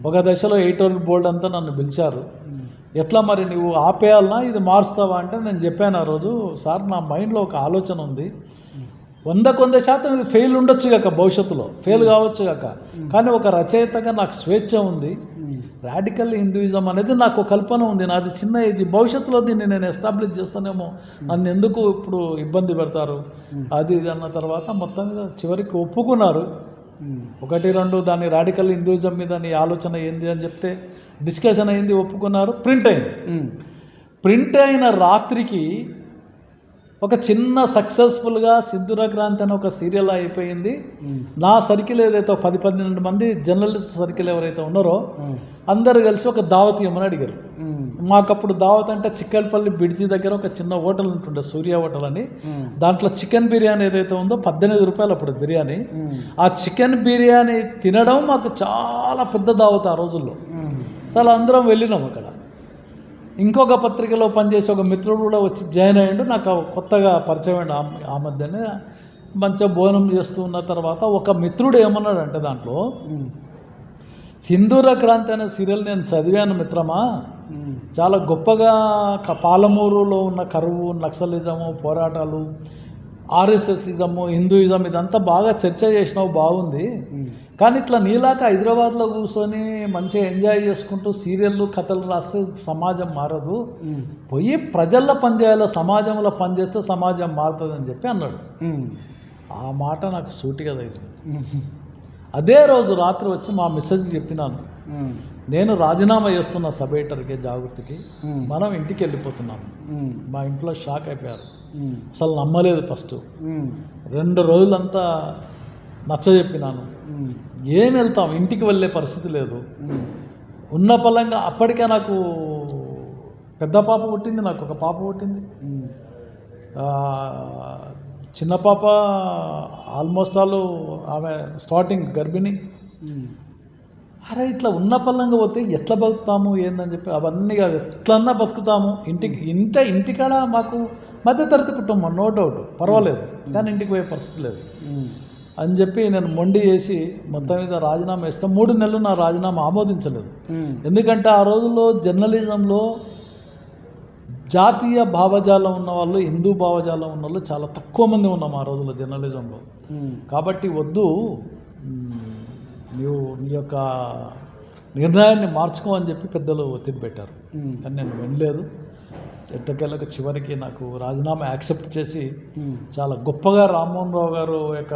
ఒక దశలో ఎడిటోరియల్ బోర్డు అంతా నన్ను పిలిచారు. ఎట్లా మరి నువ్వు ఆపేయాలన్నా ఇది మారుస్తావా అంటే నేను చెప్పాను ఆ రోజు, సార్ నా మైండ్లో ఒక ఆలోచన ఉంది, 100% ఇది ఫెయిల్ ఉండొచ్చు కాక, భవిష్యత్తులో ఫెయిల్ కావచ్చు కాక, కానీ ఒక రచయితగా నాకు స్వేచ్ఛ ఉంది. రాడికల్ హిందూయిజం అనేది నాకు కల్పన ఉంది, నాది చిన్న ఏజ్, భవిష్యత్తులో దీన్ని నేను ఎస్టాబ్లిష్ చేస్తానేమో, నన్ను ఎందుకు ఇప్పుడు ఇబ్బంది పెడతారు అది ఇది అన్న తర్వాత మొత్తం మీద చివరికి ఒప్పుకున్నారు. 1-2 దాని రాడికల్ హిందూయిజం మీద నీ ఆలోచన ఏంది అని చెప్తే డిస్కషన్ అయింది, ఒప్పుకున్నారు, ప్రింట్ అయింది. ప్రింట్ అయిన రాత్రికి ఒక చిన్న సక్సెస్ఫుల్గా సింధూర క్రాంతి అని ఒక సీరియల్ అయిపోయింది. నా సర్కిల్ ఏదైతే 10-12 మంది జర్నలిస్ట్ సర్కిల్ ఎవరైతే ఉన్నారో అందరూ కలిసి ఒక దావత్ ఇవ్వమని అడిగారు. మాకప్పుడు దావత్ అంటే చిక్కల్పల్లి బిడ్జి దగ్గర ఒక చిన్న హోటల్ ఉంటుండే, సూర్య హోటల్ అని. దాంట్లో చికెన్ బిర్యానీ ఏదైతే ఉందో 18 రూపాయలు అప్పుడు బిర్యానీ. ఆ చికెన్ బిర్యానీ తినడం మాకు చాలా పెద్ద దావత్ ఆ రోజుల్లో. అసలు అందరం వెళ్ళినాం అక్కడ. ఇంకొక పత్రికలో పనిచేసే ఒక మిత్రుడు కూడా వచ్చి జాయిన్ అయ్యాడు, నాకు కొత్తగా పరిచయం అయ్యాడు. ఆ మధ్యనే మంచిగా భోజనం చేస్తూ ఉన్న తర్వాత ఒక మిత్రుడు ఏమన్నాడంటే, దాంట్లో సింధూర క్రాంతి అనే సీరియల్ నేను చదివాను మిత్రమా, చాలా గొప్పగా పాలమూరులో ఉన్న కరువు, నక్సలిజము, పోరాటాలు, ఆర్ఎస్ఎస్ఇజము, హిందూయిజం ఇదంతా బాగా చర్చ చేసినావు, బాగుంది. కానీ ఇట్లా నీలాక హైదరాబాద్లో కూర్చొని మంచిగా ఎంజాయ్ చేసుకుంటూ సీరియళ్ళు కథలు రాస్తే సమాజం మారదు, పోయి ప్రజల్లో పనిచేయాలి, సమాజంలో పనిచేస్తే సమాజం మారుతుంది అని చెప్పి అన్నాడు. ఆ మాట నాకు సూటిగా తగిలింది. అదే రోజు రాత్రి వచ్చి మా మిస్సెస్ చెప్పినాను, నేను రాజీనామా చేస్తున్న సబ్ ఎడిటర్కి, జాగృతికి, మనం ఇంటికి వెళ్ళిపోతున్నాము. మా ఇంట్లో షాక్ అయిపోయారు, అసలు నమ్మలేదు. ఫస్ట్ 2 రోజులంతా నచ్చజెప్పినాను, ఏం వెళ్తాం, ఇంటికి వెళ్ళే పరిస్థితి లేదు. ఉన్న పలంగా అప్పటికే నాకు పెద్ద పాప పుట్టింది, నాకు ఒక పాప పుట్టింది. చిన్న పాప ఆల్మోస్ట్ ఆమె స్టార్టింగ్ గర్భిణి. అరే ఇట్లా ఉన్న పల్లంగా పోతే ఎట్లా బతుకుతాము ఏందని చెప్పి అవన్నీ కాదు, ఎట్లన్నా బతుకుతాము. ఇంటికాడ మాకు మధ్యతరగతి కుటుంబం, నో డౌట్, పర్వాలేదు, కానీ ఇంటికి పోయే పరిస్థితి లేదు అని చెప్పి నేను మొండి చేసి మొత్తం మీద రాజీనామా ఇస్తే 3 నెలలు నా రాజీనామా ఆమోదించలేదు. ఎందుకంటే ఆ రోజుల్లో జర్నలిజంలో జాతీయ భావజాలం ఉన్న వాళ్ళు, హిందూ భావజాలం ఉన్న వాళ్ళు చాలా తక్కువ మంది ఉన్నాం ఆ రోజుల్లో జర్నలిజంలో. కాబట్టి వద్దు, నీవు నీ యొక్క నిర్ణయాన్ని మార్చుకో అని చెప్పి పెద్దలు ఒత్తిడి పెట్టారు. కానీ నేను వినలేదు. ఎట్టకేలకు చివరికి నాకు రాజీనామా యాక్సెప్ట్ చేసి చాలా గొప్పగా రామ్మోహన్ రావు గారు యొక్క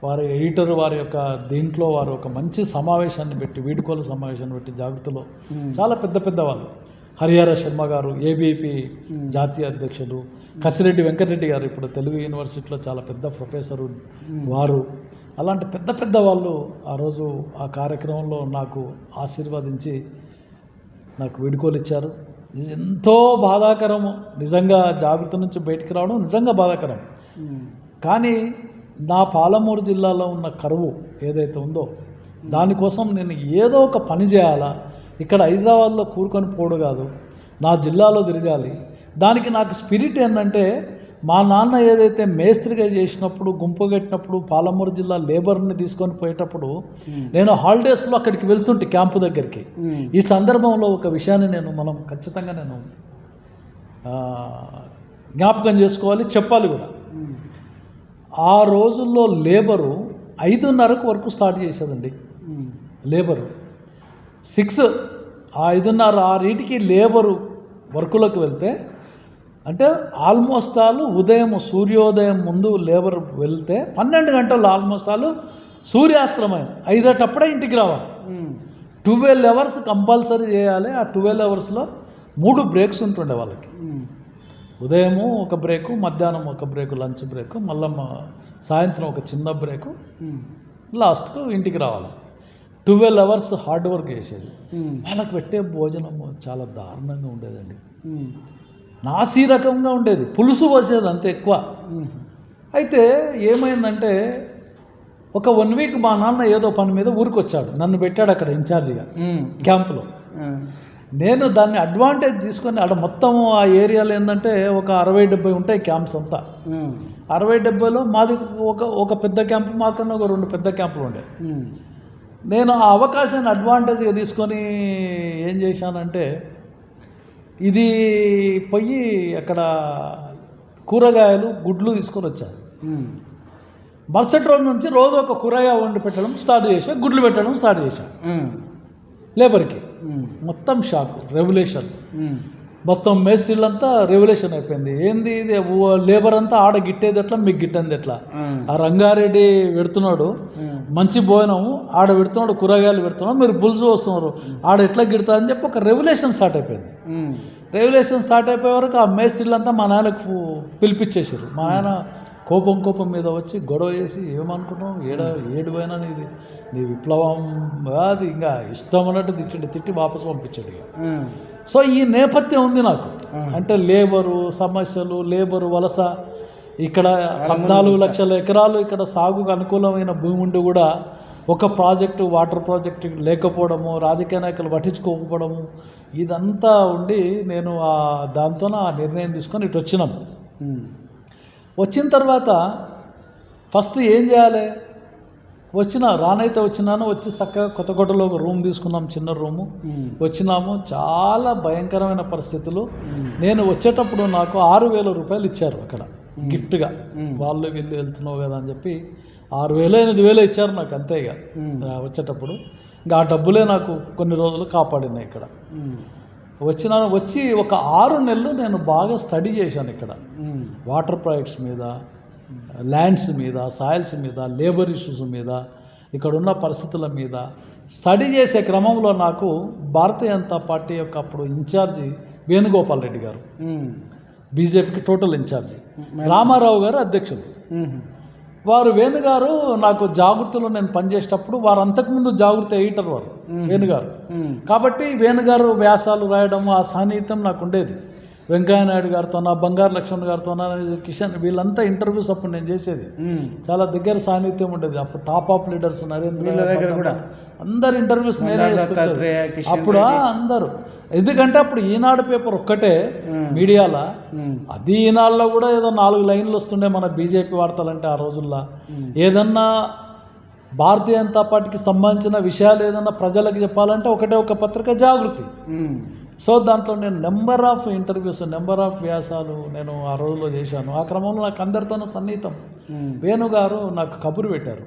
వారి ఎడిటర్ వారి యొక్క దీంట్లో వారు ఒక మంచి సమావేశాన్ని పెట్టి, వీడుకోలు సమావేశాన్ని పెట్టి జాగృతిలో చాలా పెద్ద వాళ్ళు, హరిహర శర్మ గారు ఏబీపీ జాతీయ అధ్యక్షులు, కసిరెడ్డి వెంకటరెడ్డి గారు ఇప్పుడు తెలుగు యూనివర్సిటీలో చాలా పెద్ద ప్రొఫెసరు వారు, అలాంటి పెద్ద వాళ్ళు ఆ రోజు ఆ కార్యక్రమంలో నాకు ఆశీర్వదించి నాకు వీడుకోలు ఇచ్చారు. ఎంతో బాధాకరము నిజంగా, జాగృతి నుంచి బయటికి రావడం నిజంగా బాధాకరం. కానీ నా పాలమూరు జిల్లాలో ఉన్న కరువు ఏదైతే ఉందో దానికోసం నేను ఏదో ఒక పని చేయాలా, ఇక్కడ హైదరాబాద్లో కూరుకొని పోడు కాదు, నా జిల్లాలో తిరగాలి. దానికి నాకు స్పిరిట్ ఏంటంటే, మా నాన్న ఏదైతే మేస్త్రిగా చేసినప్పుడు, గుంపు కట్టినప్పుడు పాలమూరు జిల్లా లేబర్ని తీసుకొని పోయేటప్పుడు నేను హాలిడేస్లో అక్కడికి వెళ్తుంటే క్యాంపు దగ్గరికి. ఈ సందర్భంలో ఒక విషయాన్ని మనం ఖచ్చితంగా జ్ఞాపకం చేసుకోవాలి, చెప్పాలి కూడా. ఆ రోజుల్లో లేబరు 5:30 వరకు స్టార్ట్ చేసేదండి. లేబరు 6, 5:30 6కి లేబరు వర్కులకు వెళ్తే, అంటే ఆల్మోస్ట్ ఉదయం సూర్యోదయం ముందు లేబర్ వెళ్తే 12 గంటలు ఆల్మోస్ట్ సూర్యాస్తమయం 5 ఇంటికి రావాలి. 12 అవర్స్ కంపల్సరీ చేయాలి. ఆ 12 అవర్స్లో 3 బ్రేక్స్ ఉంటుండే వాళ్ళకి. ఉదయము ఒక బ్రేకు, మధ్యాహ్నం ఒక బ్రేకు, లంచ్ బ్రేకు, మళ్ళీ సాయంత్రం ఒక చిన్న బ్రేకు, లాస్ట్కు ఇంటికి రావాలి. 12 hours హార్డ్ వర్క్ చేసేది. వాళ్ళకి పెట్టే భోజనము చాలా దారుణంగా ఉండేదండి. నాసీ రకంగా ఉండేది, పులుసు పోసేది అంతే ఎక్కువ. అయితే ఏమైందంటే ఒక 1 week మా నాన్న ఏదో పని మీద ఊరికి వచ్చాడు, నన్ను పెట్టాడు అక్కడ ఇన్ఛార్జిగా క్యాంపులో. నేను దాన్ని అడ్వాంటేజ్ తీసుకొని అక్కడ మొత్తం ఆ ఏరియాలో ఏంటంటే ఒక 60-70 ఉంటాయి క్యాంప్స్ అంతా. 60-70లో మాది ఒక పెద్ద క్యాంపు, మాకన్నా ఒక 2 పెద్ద క్యాంపులు ఉండే. నేను ఆ అవకాశాన్ని అడ్వాంటేజ్గా తీసుకొని ఏం చేశానంటే ఇది పోయి అక్కడ కూరగాయలు గుడ్లు తీసుకొని వచ్చాను. మరుసటి రోజు నుంచి రోజు ఒక కూరగాయ వండి పెట్టడం స్టార్ట్ చేశా, గుడ్లు పెట్టడం స్టార్ట్ చేశాను లేబర్కి. మొత్తం షాక్, రెవల్యూషన్. మొత్తం మేస్త్రీలంతా రెవల్యూషన్ అయిపోయింది. ఏంది ఇది, లేబర్ అంతా ఆడ గిట్టేది ఎట్లా, మీకు గిట్టేది ఎట్లా. ఆ రంగారెడ్డి పెడుతున్నాడు మంచి భోజనం, ఆడ పెడుతున్నాడు కూరగాయలు పెడుతున్నాడు, మీరు పులుసు వస్తున్నారు, ఆడ ఎట్లా గిడతా అని చెప్పి ఒక రెవల్యూషన్ స్టార్ట్ అయిపోయింది. రెవల్యూషన్ స్టార్ట్ అయిపోయే వరకు ఆ మేస్త్రీలంతా మా నాయనకు పిలిపించేసారు. మా ఆయన కోపం మీద వచ్చి గొడవ చేసి, ఏమనుకున్నావు, ఏడు పోయినా నీ విప్లవం అది ఇంకా ఇష్టం అన్నట్టు తిట్టి వాపసు పంపించాడు. ఇక సో ఈ నేపథ్యం ఉంది నాకు. అంటే లేబరు సమస్యలు, లేబరు వలస, ఇక్కడ 14 లక్షల ఎకరాలు ఇక్కడ సాగుకు అనుకూలమైన భూమి ఉండి కూడా ఒక ప్రాజెక్టు, వాటర్ ప్రాజెక్టు లేకపోవడము, రాజకీయ నాయకులు పట్టించుకోకపోవడము, ఇదంతా ఉండి నేను దాంతో ఆ నిర్ణయం తీసుకొని ఇటు వచ్చినాం. వచ్చిన తర్వాత ఫస్ట్ ఏం చేయాలి, రానైతే వచ్చినాను. వచ్చి చక్కగా కొత్తకోటలో ఒక రూమ్ తీసుకున్నాం, చిన్న రూము. వచ్చినాము, చాలా భయంకరమైన పరిస్థితులు. నేను వచ్చేటప్పుడు నాకు 6,000 రూపాయలు ఇచ్చారు అక్కడ గిఫ్ట్గా. వాళ్ళు వీళ్ళు వెళ్తున్నావు కదా అని చెప్పి 6,000 8,000 ఇచ్చారు నాకు అంతే. ఇక వచ్చేటప్పుడు ఇంకా ఆ డబ్బులే నాకు కొన్ని రోజులు కాపాడినాయి. ఇక్కడ వచ్చి ఒక 6 నెలలు నేను బాగా స్టడీ చేశాను ఇక్కడ. వాటర్ ప్రాజెక్ట్స్ మీద, ల్యాండ్స్ మీద, సాయిల్స్ మీద, లేబర్ ఇష్యూస్ మీద, ఇక్కడ ఉన్న పరిస్థితుల మీద స్టడీ చేసే క్రమంలో నాకు భారతీయ జనతా పార్టీ యొక్క అప్పుడు ఇన్ఛార్జి వేణుగోపాల్ రెడ్డి గారు, బీజేపీకి టోటల్ ఇన్ఛార్జి, రామారావు గారు అధ్యక్షులు. వారు వేణుగారు నాకు జాగృతిలో నేను పనిచేసేటప్పుడు, వారు అంతకుముందు జాగృతి ఎడిటర్ వారు వేణుగారు. కాబట్టి వేణుగారు వ్యాసాలు రాయడం ఆ సాన్నిహిత్యం నాకు ఉండేది. వెంకయ్య నాయుడు గారితో, బంగారు లక్ష్మణ్ గారితో, కిషన్, వీళ్ళంతా ఇంటర్వ్యూస్ అప్పుడు నేను చేసేది. చాలా దగ్గర సాన్నిహిత్యం ఉండేది. అప్పుడు టాప్ ఆఫ్ లీడర్స్ నరేంద్ర కూడా అందరు ఇంటర్వ్యూస్ నేనే చేసుకొచ్చేది అప్పుడు అందరూ. ఎందుకంటే అప్పుడు ఈనాడు పేపర్ ఒక్కటే మీడియాలో, అది ఈనాడులో కూడా ఏదో 4 లైన్లు వస్తుండే మన బీజేపీ వార్తలంటే. ఆ రోజుల్లో ఏదన్నా భారతీయ జనతా పార్టీకి సంబంధించిన విషయాలు ఏదన్నా ప్రజలకు చెప్పాలంటే ఒకటే ఒక పత్రిక జాగృతి. సో దాంట్లో నేను number of interviews, number of వ్యాసాలు నేను ఆ రోజుల్లో చేశాను. ఆ క్రమంలో నాకు అందరితోనూ సన్నిహితం. వేణుగారు నాకు కబురు పెట్టారు,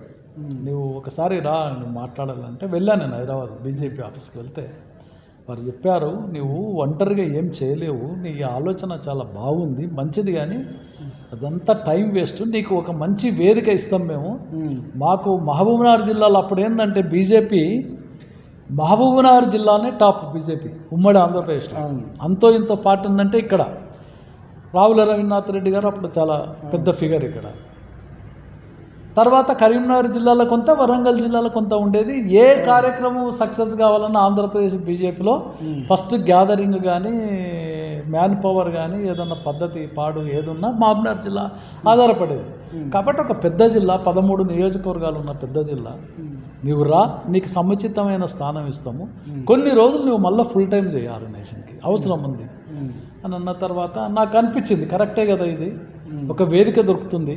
నువ్వు ఒకసారి రా, నువ్వు మాట్లాడాలంటే. వెళ్ళాను నేను హైదరాబాద్ బీజేపీ ఆఫీస్కి. వెళ్తే వారు చెప్పారు, నువ్వు ఒంటరిగా ఏం చేయలేవు, నీ ఆలోచన చాలా బాగుంది, మంచిది, కానీ అదంతా టైం వేస్ట్, నీకు ఒక మంచి వేదిక ఇస్తాం మేము. మాకు మహబూబ్నగర్ జిల్లాలో అప్పుడు ఏంటంటే బీజేపీ మహబూబ్నగర్ జిల్లానే టాప్ బీజేపీ ఉమ్మడి ఆంధ్రప్రదేశ్లో. అంతో ఇంతో పార్టీ ఉందంటే ఇక్కడ రావుల రవీంద్రనాథ్ రెడ్డి గారు అప్పుడు చాలా పెద్ద ఫిగర్ ఇక్కడ. తర్వాత కరీంనగర్ జిల్లాలో కొంత, వరంగల్ జిల్లాలో కొంత ఉండేది. ఏ కార్యక్రమం సక్సెస్ కావాలన్నా ఆంధ్రప్రదేశ్ బీజేపీలో ఫస్ట్ గ్యాదరింగ్ కానీ, మ్యాన్ పవర్ కానీ, ఏదన్నా పద్ధతి పాడు ఏదున్నా మహబూబ్నగర్ జిల్లా ఆధారపడేది. కాబట్టి ఒక పెద్ద జిల్లా, 13 నియోజకవర్గాలు ఉన్న పెద్ద జిల్లా, నువ్వు రా, నీకు సముచితమైన స్థానం ఇస్తాము, కొన్ని రోజులు నువ్వు మళ్ళీ ఫుల్ టైం చేయి ఆర్గనైజేషన్కి, అవసరం ఉంది అని అన్న తర్వాత నాకు అనిపించింది కరెక్టే కదా, ఇది ఒక వేదిక దొరుకుతుంది,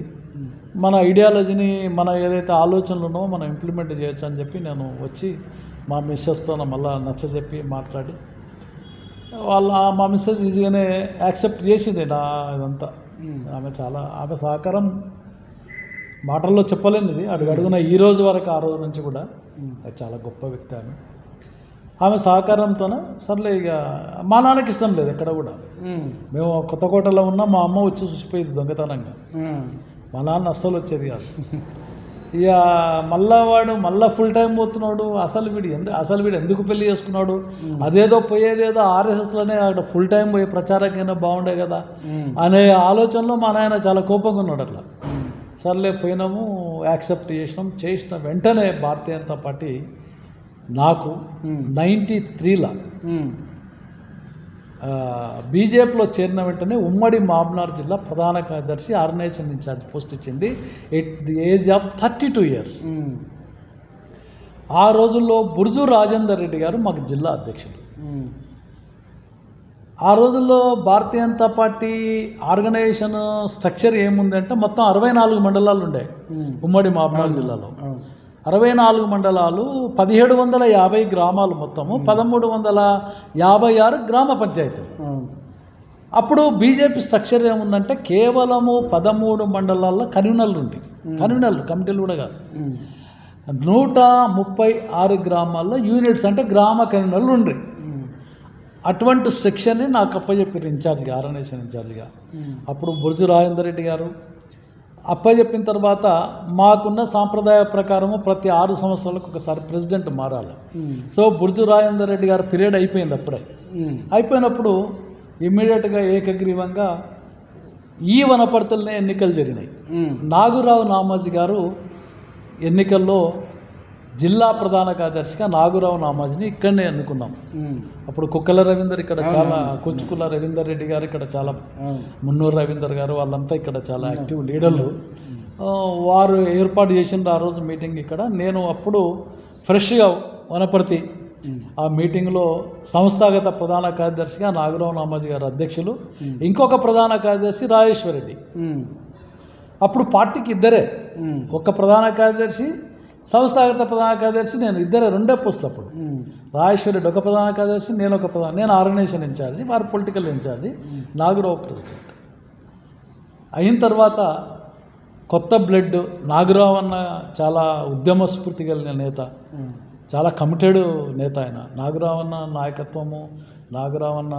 మన ఐడియాలజీని, మన ఏదైతే ఆలోచనలు ఉన్నామో మనం ఇంప్లిమెంట్ చేయొచ్చు అని చెప్పి నేను వచ్చి మా మిస్సెస్తో మళ్ళీ నచ్చజెప్పి మాట్లాడి మా మిస్సెస్ ఈజీగానే యాక్సెప్ట్ చేసింది నా ఇదంతా. ఆమె సహకారం మాటల్లో చెప్పలేనిది, అడుగున ఈ రోజు వరకు, ఆ రోజు నుంచి కూడా చాలా గొప్ప వ్యక్తి ఆమె సహకారంతోనే. సర్లే, ఇక మా నాన్నకి ఇష్టం లేదు ఎక్కడ కూడా. మేము కొత్తకోటలో ఉన్నా మా అమ్మ వచ్చి చూసిపోయింది దొంగతనంగా, మా నాన్న అస్సలు వచ్చేది కాదు. ఇక మళ్ళా వాడు మళ్ళీ ఫుల్ టైం పోతున్నాడు. అసలు వీడు ఎందుకు పెళ్లి చేసుకున్నాడు, అదేదో పోయేదేదో ఆర్ఎస్ఎస్లోనే అక్కడ ఫుల్ టైం పోయి ప్రచారకైనా బాగుండే కదా అనే ఆలోచనలో మా నాయన చాలా కోపంగా ఉన్నాడు. అట్లా సర్లే పోయినాము, యాక్సెప్ట్ చేసిన వెంటనే భారతీయ జనతా పార్టీ నాకు 93లో బీజేపీలో చేరిన వెంటనే ఉమ్మడి మహబూబ్నగర్ జిల్లా ప్రధాన కార్యదర్శి ఆర్గనైజేషన్ ఇన్ఛార్జ్ పోస్ట్ ఇచ్చింది at the age of 32 years. ఆ రోజుల్లో బుర్జు రాజేందర్ రెడ్డి గారు మాకు జిల్లా అధ్యక్షుడు. ఆ రోజుల్లో Bharatiya Janata party organisation structure ఏముందంటే మొత్తం 64 మండలాలు ఉండే ఉమ్మడి మహబూబ్నగర్ జిల్లాలో. 64 మండలాలు, 1750 గ్రామాలు, మొత్తము 1356 గ్రామ పంచాయతీలు. అప్పుడు బీజేపీ స్ట్రక్చర్ ఏముందంటే కేవలము 13 మండలాల్లో కన్వీనర్లు కమిటీలు కూడా కాదు, 136 గ్రామాల్లో యూనిట్స్ అంటే గ్రామ కన్వీనర్లు ఉండ్రి. అటువంటి సెక్షన్ని నాకు అప్పచెప్పారు ఇన్ఛార్జిగా, ఆర్గనైజేషన్ ఇన్ఛార్జిగా. అప్పుడు బుర్జు రాజేందర్ రెడ్డి గారు అప్పచెప్పిన తర్వాత మాకున్న సాంప్రదాయ ప్రకారము ప్రతి 6 సంవత్సరాలకు ఒకసారి ప్రెసిడెంట్ మారాలి. సో బుర్జు రాజేందర్ రెడ్డి గారు పీరియడ్ అయిపోయింది. అప్పుడే అయిపోయినప్పుడు ఇమ్మీడియట్గా ఏకగ్రీవంగా ఈ వనపర్తిలోనే ఎన్నికలు జరిగినాయి. నాగురావు నామాజీ గారు ఎన్నికల్లో జిల్లా ప్రధాన కార్యదర్శిగా నాగురావు నామాజీని ఇక్కడనే ఎన్నుకున్నాం. అప్పుడు కుక్కల రవీందర్ ఇక్కడ చాలా, కొచ్చుకుల రవీందర్ రెడ్డి గారు ఇక్కడ చాలా, మున్నూరు రవీందర్ గారు వాళ్ళంతా ఇక్కడ చాలా యాక్టివ్ లీడర్లు. వారు ఏర్పాటు చేసిన ఆ రోజు మీటింగ్ ఇక్కడ. నేను అప్పుడు ఫ్రెష్గా వనపర్తి ఆ మీటింగ్లో సంస్థాగత ప్రధాన కార్యదర్శిగా నాగురావు నామాజీ గారు అధ్యక్షులు, ఇంకొక ప్రధాన కార్యదర్శి రాజేశ్వర రెడ్డి. అప్పుడు పార్టీకి ఇద్దరే, ఒక ప్రధాన కార్యదర్శి, సంస్థాగత ప్రధాన కార్యదర్శి, నేను ఇద్దరే, 2 పోస్టులు. అప్పుడు రాజేశ్వర రెడ్డి ఒక ప్రధాన కార్యదర్శి, నేను ఆర్గనైజేషన్ ఇన్ఛార్జి, వారు పొలిటికల్ ఇన్ఛార్జి, నాగురావు ప్రెసిడెంట్. అయిన తర్వాత కొత్త బ్లడ్, నాగురావు అన్న చాలా ఉద్యమ స్ఫూర్తి కలిగిన నేత, చాలా కమిటెడ్ నేత ఆయన. నాగురావు అన్న నాయకత్వము, నాగురావు అన్న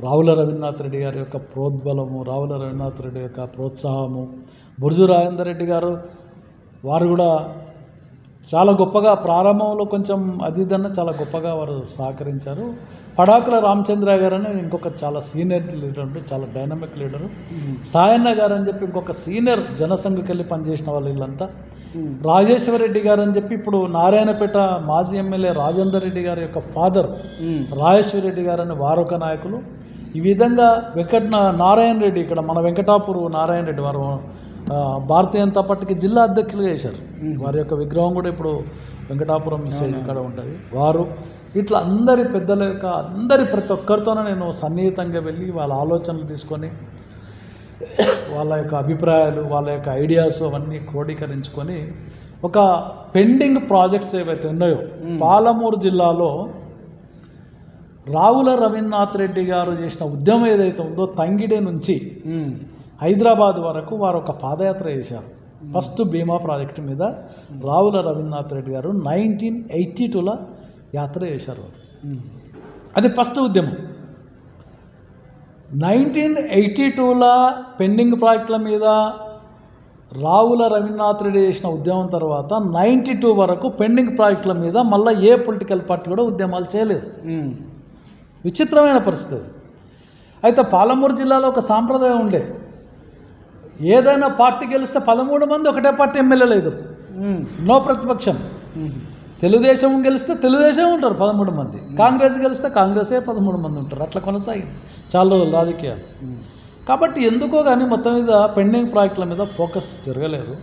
రావుల రవీంద్రనాథ్ రెడ్డి గారి యొక్క ప్రోద్బలము, రావుల రవీంద్రనాథ్ రెడ్డి యొక్క ప్రోత్సాహము, బుర్జు రాజేందర్ రెడ్డి గారు వారు కూడా చాలా గొప్పగా ప్రారంభంలో కొంచెం అదిదన్న చాలా గొప్పగా వారు సహకరించారు. పడాకుల రామచంద్ర గారు అని ఇంకొక చాలా సీనియర్ లీడర్, చాలా డైనమిక్ లీడరు, సాయన్న గారు అని చెప్పి ఇంకొక సీనియర్ జనసంఘకి వెళ్ళి పనిచేసిన వాళ్ళు వీళ్ళంతా, రాజేశ్వర రెడ్డి గారు అని చెప్పి ఇప్పుడు నారాయణపేట మాజీ ఎమ్మెల్యే రాజేందర్ రెడ్డి గారి యొక్క ఫాదర్ రాజేశ్వర రెడ్డి గారు అని వారొక నాయకులు. ఈ విధంగా నారాయణ రెడ్డి, ఇక్కడ మన వెంకటాపూర్ నారాయణ రెడ్డి వారు భారతీయ జనతా పార్టీకి జిల్లా అధ్యక్షులుగా చేశారు. వారి యొక్క విగ్రహం కూడా ఇప్పుడు వెంకటాపురం ఇక్కడ ఉంటుంది. వారు ఇట్లా అందరి పెద్దల యొక్క ప్రతి ఒక్కరితోనే నేను సన్నిహితంగా వెళ్ళి వాళ్ళ ఆలోచనలు తీసుకొని వాళ్ళ యొక్క అభిప్రాయాలు, వాళ్ళ యొక్క ఐడియాస్ అవన్నీ క్రోడీకరించుకొని ఒక పెండింగ్ ప్రాజెక్ట్స్ ఏవైతే ఉన్నాయో, పాలమూరు జిల్లాలో రావుల రవీంద్రనాథ్ రెడ్డి గారు చేసిన ఉద్యమం ఏదైతే ఉందో తంగిడే నుంచి హైదరాబాద్ వరకు వారు ఒక పాదయాత్ర చేశారు. ఫస్ట్ భీమా ప్రాజెక్టు మీద రావుల రవీంద్రనాథ్ రెడ్డి గారు 1982లో యాత్ర చేశారు. అది ఫస్ట్ ఉద్యమం. 1982లో పెండింగ్ ప్రాజెక్టుల మీద రావుల రవీంద్రనాథ్ రెడ్డి చేసిన ఉద్యమం తర్వాత 92 వరకు పెండింగ్ ప్రాజెక్టుల మీద మళ్ళీ ఏ పొలిటికల్ పార్టీ కూడా ఉద్యమాలు చేయలేదు. విచిత్రమైన పరిస్థితి. అయితే పాలమూరు జిల్లాలో ఒక సాంప్రదాయం ఉండే, ఏదైనా పార్టీ గెలిస్తే 13 మంది ఒకటే పార్టీ ఎమ్మెల్యేలు లేదు, నో ప్రతిపక్షం. తెలుగుదేశం గెలిస్తే తెలుగుదేశం ఉంటారు 13 మంది, కాంగ్రెస్ గెలిస్తే కాంగ్రెసే 13 మంది ఉంటారు. అట్లా కొనసాగింది చాలా రోజులు రాజకీయాలు. కాబట్టి ఎందుకో కానీ మొత్తం మీద పెండింగ్ ప్రాజెక్టుల మీద ఫోకస్ జరగలేదు.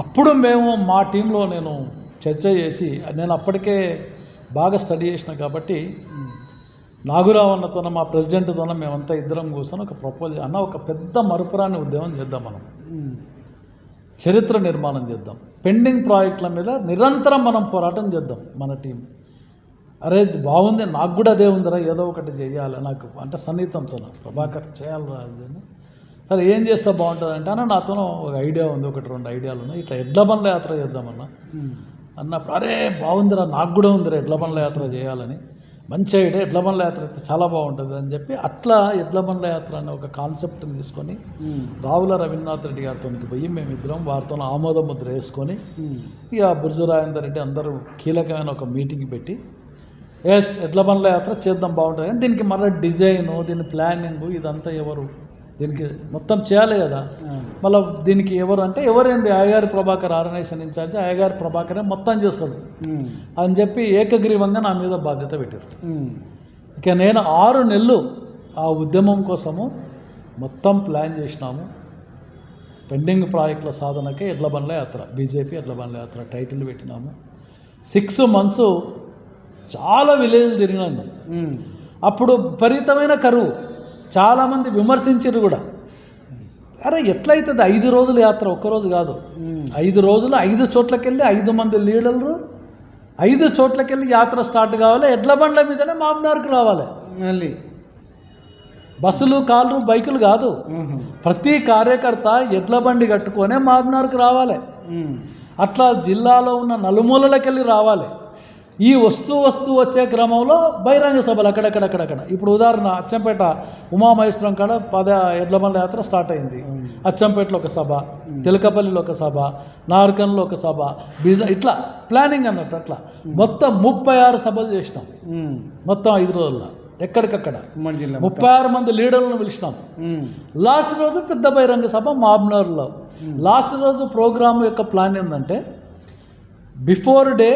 అప్పుడు మేము మా టీంలో నేను చర్చ చేసి, నేను అప్పటికే బాగా స్టడీ చేసిన కాబట్టి నాగురావు అన్నతోన మా ప్రెసిడెంట్తోన మేమంతా ఇద్దరం కూర్చొని ఒక ప్రపోజల్, అన్న ఒక పెద్ద మరుపురాని ఉద్యమం చేద్దాం, మనం చరిత్ర నిర్మాణం చేద్దాం, పెండింగ్ ప్రాజెక్టుల మీద నిరంతరం మనం పోరాటం చేద్దాం మన టీం. అరే బాగుంది, నాకు కూడా అదే ఉందిరా, ఏదో ఒకటి చేయాలి నాకు అంటే సన్నిహితంతో ప్రభాకర్ చేయాలి అని. సరే ఏం చేస్తే బాగుంటుంది అంటే అన్న నాతో ఒక ఐడియా ఉంది, 1-2 ఐడియాలు ఉన్నాయి, ఇట్లా ఎడ్ల బండ్ల యాత్ర చేద్దామన్నా అన్నప్పుడు, అరే బాగుందిరా, నాకు కూడా ఉందిరా ఎడ్ల బండ్ల యాత్ర చేయాలని. మంచి ఐడియా, ఎడ్ల బండ్ల యాత్ర అయితే చాలా బాగుంటుంది అని చెప్పి అట్లా ఎడ్ల బండ్ల యాత్ర అనే ఒక కాన్సెప్ట్ని తీసుకొని రావుల రవీంద్రనాథ్ రెడ్డి గారితో పోయి మేమిద్దరం వారితో ఆమోద ముద్ర వేసుకొని ఇక బుర్జు రాజేందర్ రెడ్డి అందరూ కీలకమైన ఒక మీటింగ్ పెట్టి ఎడ్ల బండ్ల యాత్ర చేద్దాం బాగుంటుంది కానీ దీనికి మళ్ళీ డిజైను దీని ప్లానింగ్ ఇదంతా ఎవరు దీనికి మొత్తం చేయాలి కదా. మళ్ళీ దీనికి ఎవరు అంటే ఎవరైంది అయ్యగారి ప్రభాకర్ ఆర్గనైజేషన్ ఇన్ఛార్జ్ అయ్యగారి ప్రభాకరే మొత్తం చేస్తుంది అని చెప్పి ఏకగ్రీవంగా నా మీద బాధ్యత పెట్టారు. ఇక నేను 6 నెలలు ఆ ఉద్యమం కోసము మొత్తం ప్లాన్ చేసినాము. పెండింగ్ ప్రాజెక్టుల సాధనకే ఎడ్ల బండ్ల యాత్ర, బీజేపీ ఎడ్ల బండ్ల యాత్ర టైటిల్ పెట్టినాము. 6 months చాలా విలేజ్లు తిరిగినాను. అప్పుడు విపరీతమైన కరువు, చాలామంది విమర్శించారు కూడా. అరే ఎట్లయితుంది 5 రోజుల యాత్ర, ఒక్కరోజు కాదు, 5 రోజులు 5 చోట్లకి వెళ్ళి 5 మంది లీడర్లు 5 చోట్లకి వెళ్ళి యాత్ర స్టార్ట్ కావాలి. ఎడ్ల బండ్ల మీదనే మామ్నార్కి రావాలి. మళ్ళీ బస్సులు కార్లు బైకులు కాదు, ప్రతి కార్యకర్త ఎడ్ల బండి కట్టుకొనే మామ్నార్కి రావాలి. అట్లా జిల్లాలో ఉన్న నలుమూలలకి వెళ్ళి రావాలి. ఈ వస్తూ వచ్చే క్రమంలో బహిరంగ సభలు అక్కడక్కడ. ఇప్పుడు ఉదాహరణ అచ్చంపేట ఉమామహేశ్వరం కాడ ఎడ్ల బండ్ల యాత్ర స్టార్ట్ అయింది. అచ్చంపేటలో ఒక సభ, తెలకపల్లిలో ఒక సభ, నార్కన్లో ఒక సభ, ఇట్లా ప్లానింగ్ అన్నట్టు. అట్లా మొత్తం 36 సభలు చేసినాం మొత్తం 5 రోజుల్లో. ఎక్కడికక్కడ 36 మంది లీడర్లను పిలిచినాం. లాస్ట్ రోజు పెద్ద బహిరంగ సభ మాబ్నర్లో. లాస్ట్ రోజు ప్రోగ్రామ్ యొక్క ప్లాన్ ఏంటంటే బిఫోర్ డే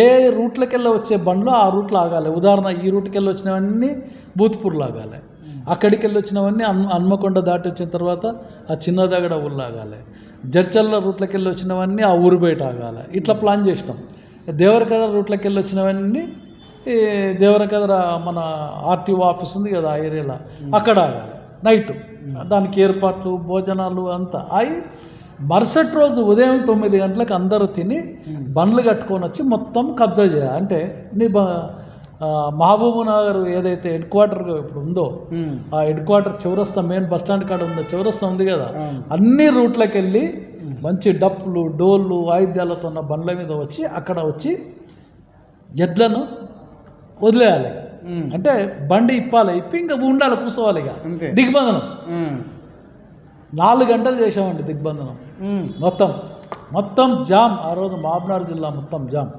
ఏ రూట్లకి వెళ్ళి వచ్చే బండ్లు ఆ రూట్లో ఆగాలి. ఉదాహరణ ఈ రూట్కి వెళ్ళి వచ్చినవన్నీ బూత్పూర్లు ఆగాలి, అక్కడికి వెళ్ళి వచ్చినవన్నీ హన్మకొండ దాటి వచ్చిన తర్వాత ఆ చిన్నదగడ ఊళ్ళు ఆగాలి, జడ్చర్ల రూట్లకి వెళ్ళి వచ్చినవన్నీ ఆ ఊరు బయట ఆగాలి. ఇట్లా ప్లాన్ చేసినాం. దేవరకద్ర రూట్లకి వెళ్ళి వచ్చినవన్నీ దేవరకద్ర మన ఆర్టీఓ ఆఫీస్ ఉంది కదా ఆ ఏరియాలో, అక్కడ ఆగాలి నైట్. దానికి ఏర్పాట్లు భోజనాలు అంతా అయి మరుసటి రోజు ఉదయం 9 గంటలకు అందరూ తిని బండ్లు కట్టుకొని వచ్చి మొత్తం కబ్జా చేయాలి. అంటే నీ మహబూబ్ నగర్ ఏదైతే హెడ్ క్వార్టర్ ఇప్పుడు ఉందో ఆ హెడ్ క్వార్టర్ చౌరస్తా, మెయిన్ బస్ స్టాండ్ కాడ ఉందో చౌరస్తా ఉంది కదా, అన్ని రూట్లకు వెళ్ళి మంచి డప్పులు డోళ్ళు వాయిద్యాలతో ఉన్న బండ్ల మీద వచ్చి అక్కడ వచ్చి ఎడ్లను వదిలేయాలి. అంటే బండి ఇప్పి ఇంకా ఉండాలి, కూర్చోవాలి. ఇక దిగ్బంధనం 4 గంటలు చేసామండి దిగ్బంధనం. మొత్తం జామ్. ఆ రోజు మాబ్నార్ జిల్లా మొత్తం జామ్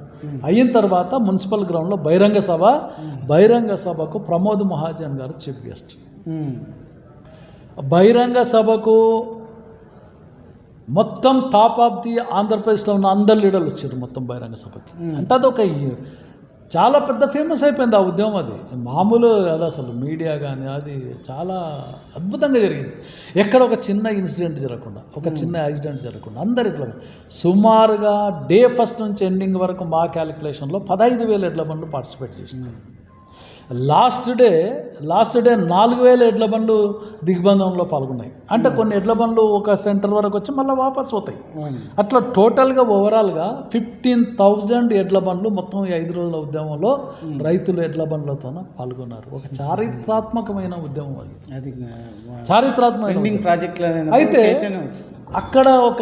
అయిన తర్వాత మున్సిపల్ గ్రౌండ్లో బహిరంగ సభకు ప్రమోద్ మహాజన్ గారు చీఫ్ గెస్ట్. బహిరంగ సభకు మొత్తం టాప్ ఆఫ్ ది ఆంధ్రప్రదేశ్లో ఉన్న అందరు లీడర్లు వచ్చారు మొత్తం బహిరంగ సభకి. అంటే అదొక చాలా పెద్ద ఫేమస్ అయిపోయింది ఆ ఉద్యమం. అది మామూలు కదా అసలు. మీడియా కానీ అది చాలా అద్భుతంగా జరిగింది. ఎక్కడ ఒక చిన్న ఇన్సిడెంట్ జరగకుండా, ఒక చిన్న యాక్సిడెంట్ జరగకుండా అందరిలో సుమారుగా డే ఫస్ట్ నుంచి ఎండింగ్ వరకు మా క్యాలిక్యులేషన్లో 15,000 ఎడ్ల బండ్లు పార్టిసిపేట్ చేసినాయి. లాస్ట్ డే 4,000 ఎడ్ల బండ్లు దిగ్బంధంలో పాల్గొన్నాయి. అంటే కొన్ని ఎడ్ల బండ్లు ఒక సెంటర్ వరకు వచ్చి మళ్ళీ వాపస్ పోతాయి. అట్లా టోటల్గా ఓవరాల్గా 15,000 ఎడ్ల బండ్లు మొత్తం ఈ 5 రోజుల ఉద్యమంలో రైతులు ఎడ్ల బండ్లతో పాల్గొన్నారు. ఒక చారిత్రాత్మకమైన ఉద్యమం అది. చారిత్రాత్మక ప్రాజెక్ట్. అయితే అక్కడ ఒక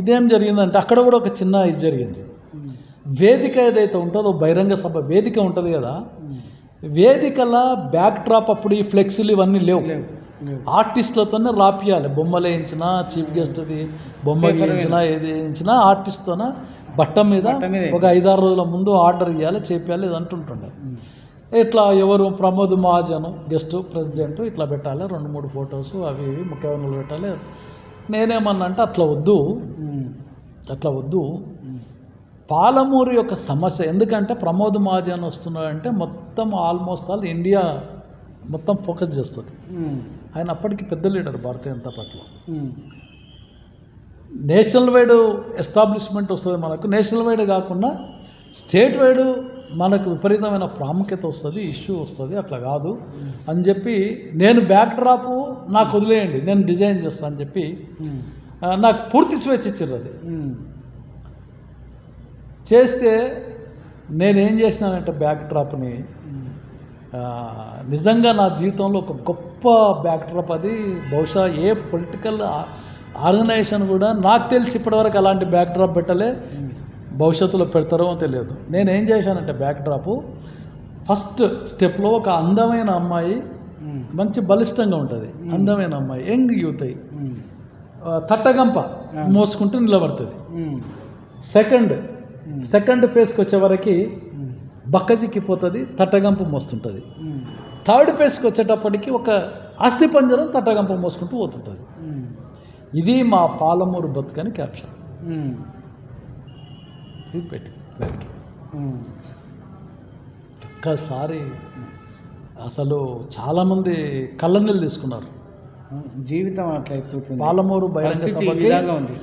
ఇదేం జరిగిందంటే అక్కడ కూడా ఒక చిన్న ఇది జరిగింది. వేదిక ఏదైతే ఉంటుందో బహిరంగ సభ వేదిక ఉంటుంది కదా, వేదికల బ్యాక్ డ్రాప్ అప్పుడు ఈ ఫ్లెక్సీలు ఇవన్నీ లేవు. ఆర్టిస్టులతోనే రాపియాలి. బొమ్మలు వేయించినా, చీఫ్ గెస్ట్ది బొమ్మ వేయించినా, ఏది వేయించినా ఆర్టిస్ట్తోనే బట్ట మీద ఒక 5-6 రోజుల ముందు ఆర్డర్ ఇవ్వాలి, చేపియాలి, ఇది అంటుంటుండే. ఇట్లా ఎవరు ప్రమోద్ మహాజన్ గెస్ట్ ప్రెసిడెంట్ ఇట్లా పెట్టాలి, 2-3 ఫొటోస్ అవి ఇవి ముఖ్యమైనవి పెట్టాలి. నేనేమన్నా అంటే అట్లా వద్దు. పాలమూరు యొక్క సమస్య ఎందుకంటే ప్రమోద్ మహాజన్ వస్తున్నాడంటే మొత్తం ఆల్మోస్ట్ ఆల్ ఇండియా మొత్తం ఫోకస్ చేస్తుంది. ఆయన అప్పటికి పెద్ద లీడర్ భారతీయ జనతా పార్టీలో. నేషనల్ వైడ్ ఎస్టాబ్లిష్మెంట్ వస్తుంది మనకు. నేషనల్ వైడ్ కాకుండా స్టేట్ వైడ్ మనకు విపరీతమైన ప్రాముఖ్యత వస్తుంది, ఇష్యూ వస్తుంది. అట్లా కాదు అని చెప్పి నేను బ్యాక్ డ్రాప్ నాకు వదిలేయండి, నేను డిజైన్ చేస్తాను అని చెప్పి నాకు పూర్తి స్వేచ్ఛ ఇచ్చారు. అది చేస్తే నేనేం చేసినానంటే బ్యాక్ డ్రాప్ని నిజంగా నా జీవితంలో ఒక గొప్ప బ్యాక్ డ్రాప్. అది బహుశా ఏ పొలిటికల్ ఆర్గనైజేషన్ కూడా నాకు తెలిసి ఇప్పటివరకు అలాంటి బ్యాక్ డ్రాప్ పెట్టలే. భవిష్యత్తులో పెడతారో తెలియదు. నేనేం చేశానంటే బ్యాక్ డ్రాపు ఫస్ట్ స్టెప్లో ఒక అందమైన అమ్మాయి, మంచి బలిష్టంగా ఉంటుంది, అందమైన అమ్మాయి, యంగ్ యూత్ అయ్యి తట్టగంప మోసుకుంటూ నిలబడుతుంది. సెకండ్ ఫేజ్కి వచ్చేవరకు బక్కజిక్కిపోతుంది, తట్టగంప మోస్తుంటుంది. థర్డ్ ఫేజ్కి వచ్చేటప్పటికి ఒక అస్థి పంజరం తట్టగంప మోసుకుంటూ పోతుంటుంది. ఇది మా పాలమూరు బతుకని క్యాప్షన్. ఇది పెట్టి ఒక్కసారి అసలు చాలామంది కళ్ళనీళ్ళు తీసుకున్నారు. జీవితం అట్లా అయిపోతుంది. పాలమూరు బహిరంగ సభకి ఉంది,